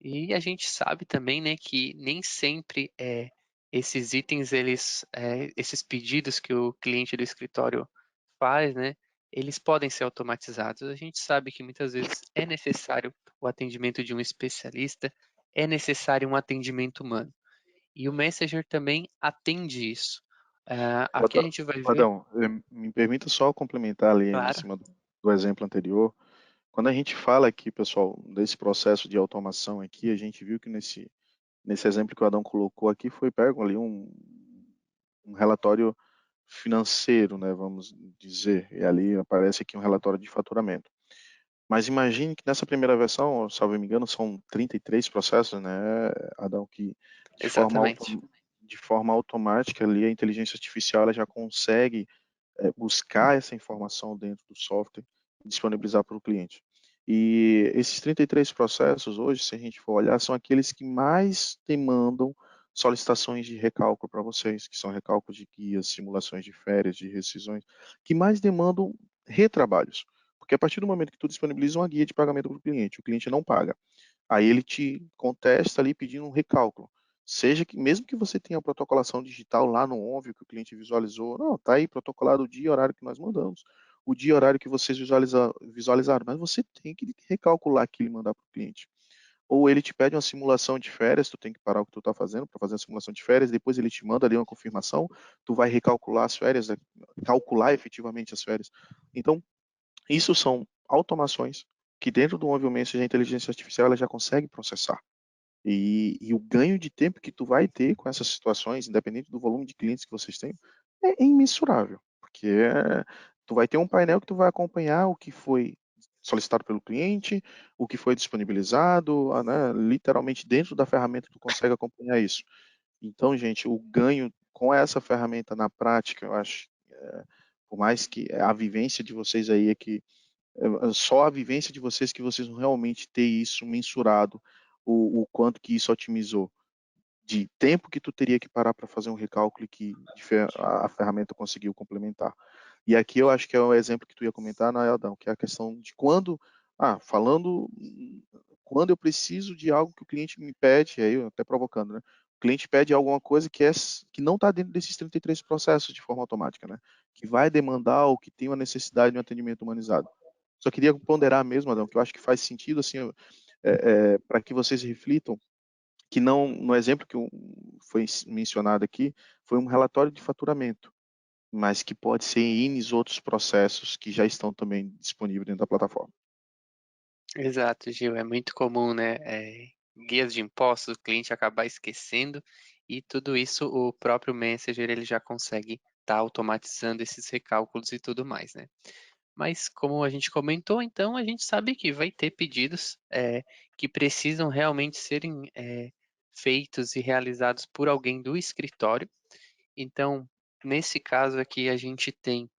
E a gente sabe também, né, que nem sempre esses itens, esses pedidos que o cliente do escritório faz, né, eles podem ser automatizados. A gente sabe que muitas vezes é necessário o atendimento de um especialista, é necessário um atendimento humano. E o Messenger também atende isso. Aqui a gente vai ver, Adão, me permita só complementar ali em claro, cima do exemplo anterior. Quando a gente fala aqui, pessoal, desse processo de automação aqui, a gente viu que nesse exemplo que o Adão colocou aqui foi pego ali um relatório financeiro, né, vamos dizer, e ali aparece aqui um relatório de faturamento. Mas imagine que nessa primeira versão, salvo me engano, são 33 processos, né, Adão, que de forma, exatamente. de forma automática ali a inteligência artificial ela já consegue buscar essa informação dentro do software e disponibilizar para o cliente. E esses 33 processos hoje, se a gente for olhar, são aqueles que mais demandam solicitações de recálculo para vocês, que são recálculos de guias, simulações de férias, de rescisões, que mais demandam retrabalhos. Porque a partir do momento que tu disponibiliza uma guia de pagamento para o cliente não paga. Aí ele te contesta ali pedindo um recálculo. Seja que, mesmo que você tenha a protocolação digital lá no ONVIO que o cliente visualizou, não, tá aí protocolado o dia e horário que nós mandamos, o dia e horário que vocês visualizaram, mas você tem que recalcular aquilo e mandar para o cliente. Ou ele te pede uma simulação de férias, tu tem que parar o que tu está fazendo para fazer a simulação de férias, depois ele te manda ali uma confirmação, tu vai recalcular as férias, calcular efetivamente as férias. Então, isso são automações que dentro do Móvel Message a inteligência artificial ela já consegue processar. E o ganho de tempo que tu vai ter com essas situações, independente do volume de clientes que vocês têm, é imensurável, porque tu vai ter um painel que tu vai acompanhar o que foi solicitado pelo cliente, o que foi disponibilizado, né, literalmente dentro da ferramenta tu consegue acompanhar isso. Então, gente, o ganho com essa ferramenta na prática, eu acho, por mais que a vivência de vocês aí é que só a vivência de vocês que vocês vão realmente ter isso mensurado, o quanto que isso otimizou de tempo que tu teria que parar para fazer um recálculo que a ferramenta conseguiu complementar. E aqui eu acho que é o exemplo que tu ia comentar, né, Eldão, que é a questão de quando, quando eu preciso de algo que o cliente me pede, aí eu até provocando, né? O cliente pede alguma coisa que não está dentro desses 33 processos de forma automática, né? Que vai demandar ou que tem uma necessidade de um atendimento humanizado. Só queria ponderar mesmo, Adão, que eu acho que faz sentido, assim, para que vocês reflitam, que não, no exemplo que foi mencionado aqui, foi um relatório de faturamento, mas que pode ser em N outros processos que já estão também disponíveis dentro da plataforma. Exato, Gil. É muito comum, né? Guias de impostos, o cliente acabar esquecendo e tudo isso o próprio Messenger ele já consegue estar automatizando esses recálculos e tudo mais, né? Mas como a gente comentou, então a gente sabe que vai ter pedidos que precisam realmente serem feitos e realizados por alguém do escritório. Então, nesse caso aqui, a gente tem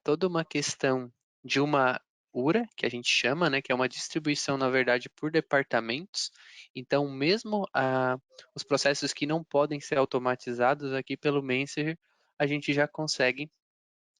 toda uma questão de uma URA, que a gente chama, né, que é uma distribuição, na verdade, por departamentos. Então, mesmo os processos que não podem ser automatizados aqui pelo Messenger, a gente já consegue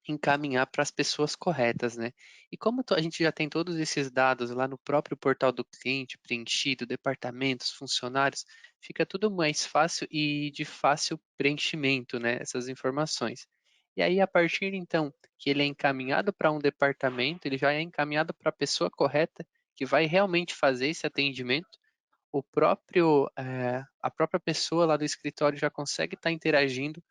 encaminhar para as pessoas corretas, né? E como a gente já tem todos esses dados lá no próprio portal do cliente, preenchido, departamentos, funcionários, fica tudo mais fácil e de fácil preenchimento, né? Essas informações. E aí, a partir então que ele é encaminhado para um departamento, ele já é encaminhado para a pessoa correta que vai realmente fazer esse atendimento. A própria pessoa lá do escritório já consegue estar interagindo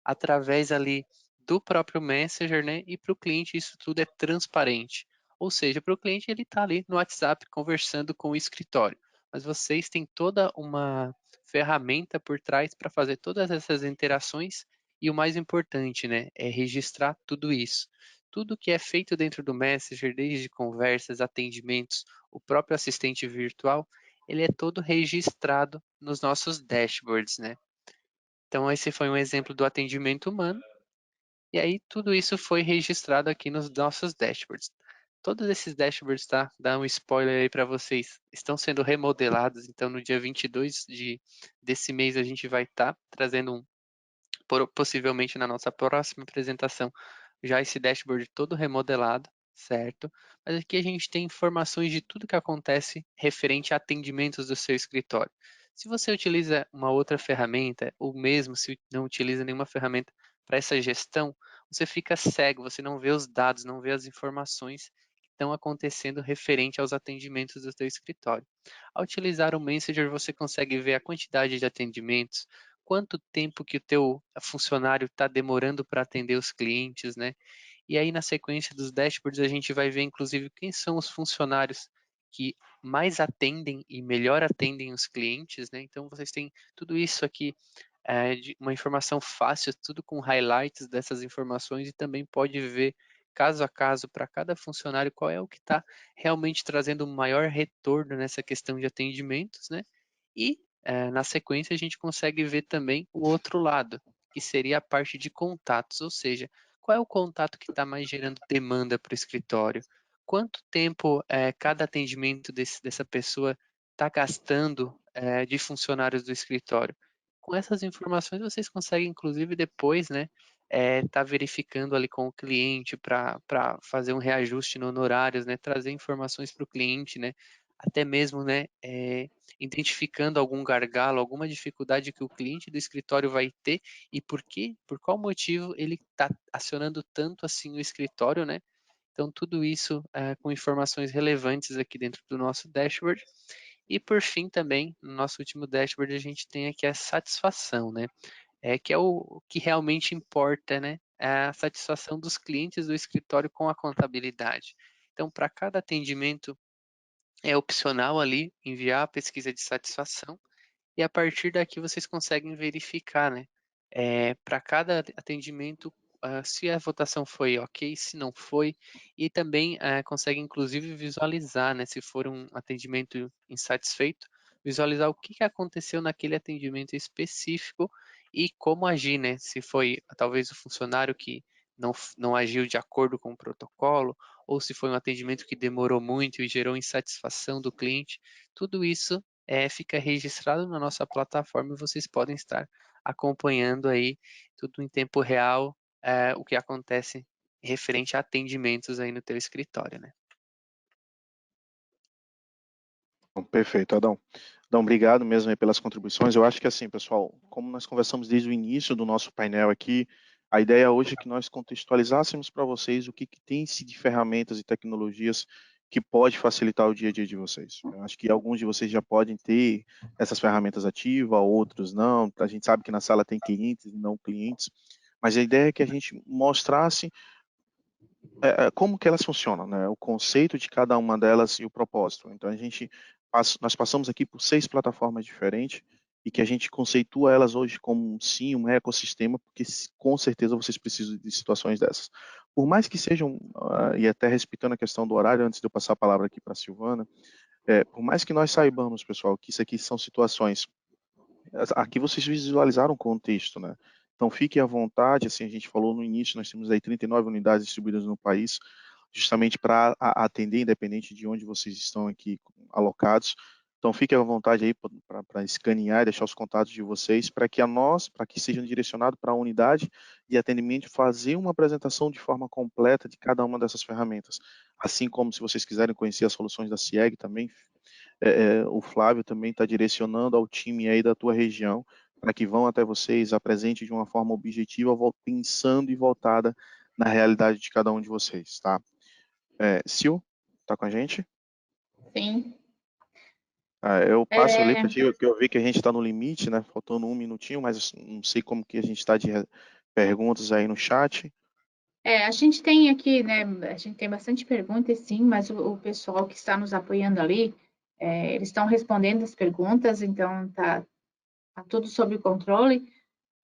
através ali do próprio Messenger, né? E para o cliente isso tudo é transparente. Ou seja, para o cliente ele está ali no WhatsApp conversando com o escritório. Mas vocês têm toda uma ferramenta por trás para fazer todas essas interações e o mais importante, né, é registrar tudo isso. Tudo que é feito dentro do Messenger, desde conversas, atendimentos, o próprio assistente virtual, ele é todo registrado nos nossos dashboards, né? Então, esse foi um exemplo do atendimento humano. E aí, tudo isso foi registrado aqui nos nossos dashboards. Todos esses dashboards, tá? Dá um spoiler aí para vocês. Estão sendo remodelados. Então, no dia 22 desse mês, a gente vai estar trazendo possivelmente na nossa próxima apresentação, já esse dashboard todo remodelado, certo? Mas aqui a gente tem informações de tudo que acontece referente a atendimentos do seu escritório. Se você utiliza uma outra ferramenta, ou mesmo se não utiliza nenhuma ferramenta para essa gestão, você fica cego, você não vê os dados, não vê as informações que estão acontecendo referente aos atendimentos do seu escritório. Ao utilizar o Messenger, você consegue ver a quantidade de atendimentos, quanto tempo que o teu funcionário está demorando para atender os clientes, né? E aí, na sequência dos dashboards, a gente vai ver, inclusive, quem são os funcionários que mais atendem e melhor atendem os clientes, né? Então, vocês têm tudo isso aqui, de uma informação fácil, tudo com highlights dessas informações e também pode ver caso a caso para cada funcionário qual é o que está realmente trazendo o maior retorno nessa questão de atendimentos, né? E na sequência a gente consegue ver também o outro lado, que seria a parte de contatos, ou seja, qual é o contato que está mais gerando demanda para o escritório? Quanto tempo cada atendimento dessa pessoa está gastando de funcionários do escritório? Com essas informações vocês conseguem, inclusive, depois, né, tá verificando ali com o cliente para fazer um reajuste no honorários, né, trazer informações para o cliente, né, até mesmo, né, identificando algum gargalo, alguma dificuldade que o cliente do escritório vai ter e por qual motivo ele está acionando tanto assim o escritório, né? Então, tudo isso com informações relevantes aqui dentro do nosso dashboard. E, por fim, também, no nosso último dashboard, a gente tem aqui a satisfação, né? Que é o que realmente importa, né? É a satisfação dos clientes do escritório com a contabilidade. Então, para cada atendimento É opcional ali enviar a pesquisa de satisfação e a partir daqui vocês conseguem verificar, né? Para cada atendimento, se a votação foi ok, se não foi, e também consegue inclusive visualizar, né? Se for um atendimento insatisfeito, visualizar o que que aconteceu naquele atendimento específico e como agir, né? Se foi talvez o funcionário que não agiu de acordo com o protocolo, ou se foi um atendimento que demorou muito e gerou insatisfação do cliente, tudo isso fica registrado na nossa plataforma e vocês podem estar acompanhando aí tudo em tempo real, o que acontece referente a atendimentos aí no teu escritório, né? Perfeito, Adão. Adão, obrigado mesmo aí pelas contribuições. Eu acho que assim, pessoal, como nós conversamos desde o início do nosso painel aqui, a ideia hoje é que nós contextualizássemos para vocês o que tem-se de ferramentas e tecnologias que pode facilitar o dia a dia de vocês. Eu acho que alguns de vocês já podem ter essas ferramentas ativas, outros não. A gente sabe que na sala tem clientes e não clientes, mas a ideia é que a gente mostrasse como que elas funcionam, né? O conceito de cada uma delas e o propósito. Então nós passamos aqui por 6 plataformas diferentes e que a gente conceitua elas hoje como sim um ecossistema, porque com certeza vocês precisam de situações dessas. Por mais que sejam, e até respeitando a questão do horário, antes de eu passar a palavra aqui para a Silvana, por mais que nós saibamos, pessoal, que isso aqui são situações, aqui vocês visualizaram o contexto, né? Então fiquem à vontade, assim, a gente falou no início, nós temos aí 39 unidades distribuídas no país, justamente para atender, independente de onde vocês estão aqui alocados. Então fiquem à vontade aí para escanear e deixar os contatos de vocês, para que sejam direcionados para a unidade de atendimento, fazer uma apresentação de forma completa de cada uma dessas ferramentas. Assim como se vocês quiserem conhecer as soluções da CIEG também, o Flávio também está direcionando ao time aí da tua região, para que vão até vocês, apresente de uma forma objetiva, pensando e voltada na realidade de cada um de vocês, tá? Sil, tá com a gente? Sim. Eu passo ali para ti, que eu vi que a gente está no limite, né? Faltando um minutinho, mas não sei como que a gente está de perguntas aí no chat. A gente tem aqui, né? A gente tem bastante perguntas, sim, mas o pessoal que está nos apoiando ali, eles estão respondendo as perguntas, então tá tudo sob controle,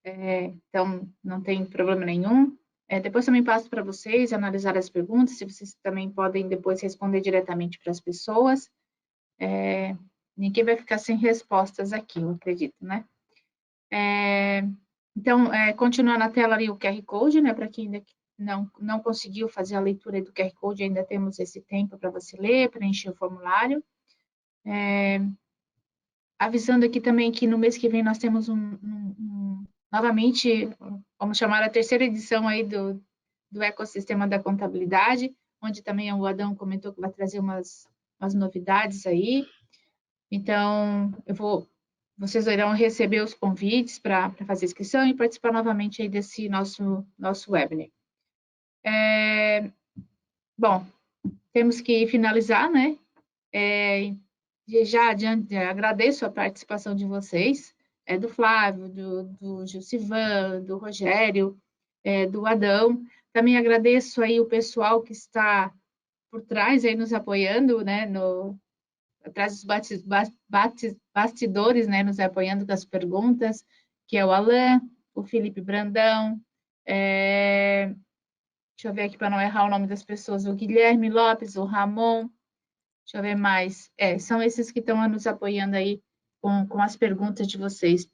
então não tem problema nenhum. Depois também passo para vocês analisar as perguntas, se vocês também podem depois responder diretamente para as pessoas. Ninguém vai ficar sem respostas aqui, eu acredito, né? Então, continua na tela ali o QR Code, né? Para quem ainda não conseguiu fazer a leitura do QR Code, ainda temos esse tempo para você ler, preencher o formulário. Avisando aqui também que no mês que vem nós temos novamente, vamos chamar a terceira edição aí do ecossistema da contabilidade, onde também o Adão comentou que vai trazer umas novidades aí. Então, vocês irão receber os convites para fazer inscrição e participar novamente aí desse nosso webinar. Bom, temos que finalizar, né? Já adiante, agradeço a participação de vocês, do Flávio, do Gilcivan, do Rogério, do Adão. Também agradeço aí o pessoal que está por trás aí nos apoiando, né, atrás dos bastidores, né, nos apoiando com as perguntas, que é o Alan, o Felipe Brandão, deixa eu ver aqui para não errar o nome das pessoas, o Guilherme Lopes, o Ramon, deixa eu ver mais. São esses que estão nos apoiando aí com as perguntas de vocês.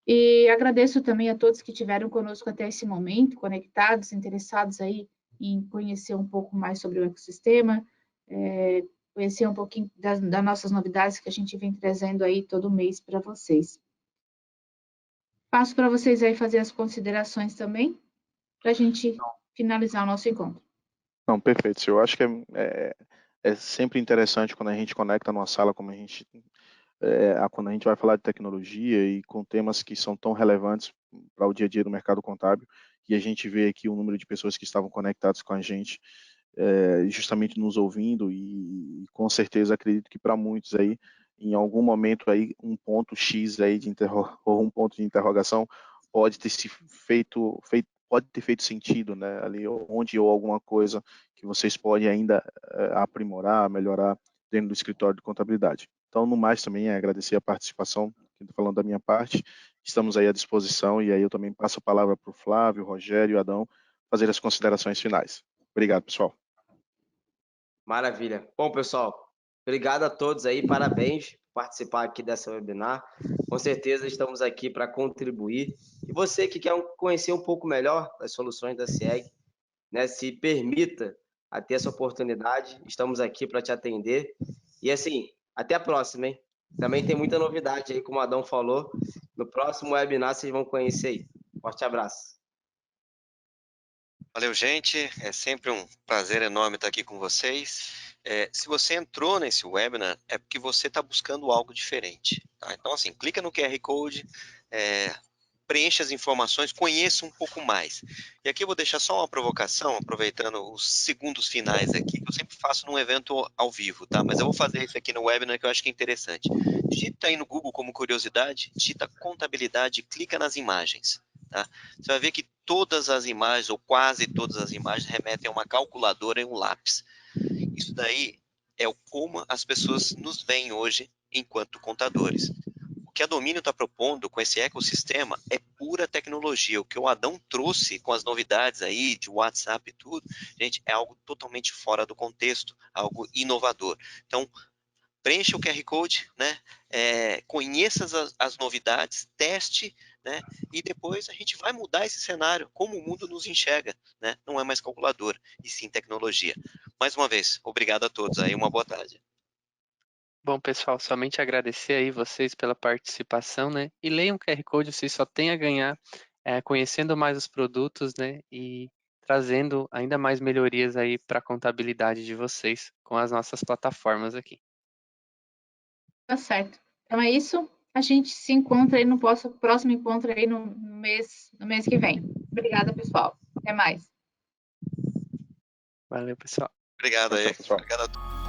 E agradeço também a todos que estiveram conosco até esse momento, conectados, interessados aí em conhecer um pouco mais sobre o ecossistema, conhecer um pouquinho das nossas novidades que a gente vem trazendo aí todo mês para vocês. Passo para vocês aí fazer as considerações também, para a gente finalizar o nosso encontro. Não, perfeito. Eu acho que é sempre interessante quando a gente conecta numa sala como quando a gente vai falar de tecnologia e com temas que são tão relevantes para o dia a dia do mercado contábil, e a gente vê aqui o número de pessoas que estavam conectadas com a gente, justamente nos ouvindo, e com certeza acredito que para muitos aí, em algum momento aí, um ponto X aí ou um ponto de interrogação pode ter feito sentido, né, ali onde ou alguma coisa que vocês podem ainda aprimorar, melhorar dentro do escritório de contabilidade. Então, no mais, também é agradecer a participação, falando da minha parte, estamos aí à disposição, e aí eu também passo a palavra para o Flávio, Rogério e Adão fazer as considerações finais. Obrigado, pessoal. Maravilha. Bom, pessoal, obrigado a todos aí, parabéns por participar aqui dessa webinar. Com certeza estamos aqui para contribuir. E você que quer conhecer um pouco melhor das soluções da SIEG, né, se permita a ter essa oportunidade, estamos aqui para te atender. E assim, até a próxima, hein? Também tem muita novidade aí, como o Adão falou. No próximo webinar vocês vão conhecer aí. Forte abraço. Valeu, gente. É sempre um prazer enorme estar aqui com vocês. Se você entrou nesse webinar, é porque você está buscando algo diferente. Tá? Então, assim, clica no QR Code, preencha as informações, conheça um pouco mais. E aqui eu vou deixar só uma provocação, aproveitando os segundos finais aqui, que eu sempre faço num evento ao vivo, tá? Mas eu vou fazer isso aqui no webinar, que eu acho que é interessante. Digita aí no Google como curiosidade, digita contabilidade, clica nas imagens. Tá? Você vai ver que todas as imagens, ou quase todas as imagens, remetem a uma calculadora e um lápis. Isso daí é como as pessoas nos veem hoje enquanto contadores. O que a Domínio está propondo com esse ecossistema é pura tecnologia. O que o Adão trouxe com as novidades aí de WhatsApp e tudo, gente, é algo totalmente fora do contexto, algo inovador. Então, preencha o QR Code, né? Conheça as novidades, teste, né? E depois a gente vai mudar esse cenário, como o mundo nos enxerga, né? Não é mais calculadora, e sim tecnologia. Mais uma vez, obrigado a todos aí, uma boa tarde. Bom, pessoal, somente agradecer aí vocês pela participação, né? E leiam o QR Code, vocês só têm a ganhar conhecendo mais os produtos, né? E trazendo ainda mais melhorias aí para a contabilidade de vocês com as nossas plataformas aqui. Tá certo. Então é isso. A gente se encontra aí no próximo encontro aí no mês que vem. Obrigada, pessoal. Até mais. Valeu, pessoal. Obrigado aí. Tchau, pessoal. Obrigado a todos.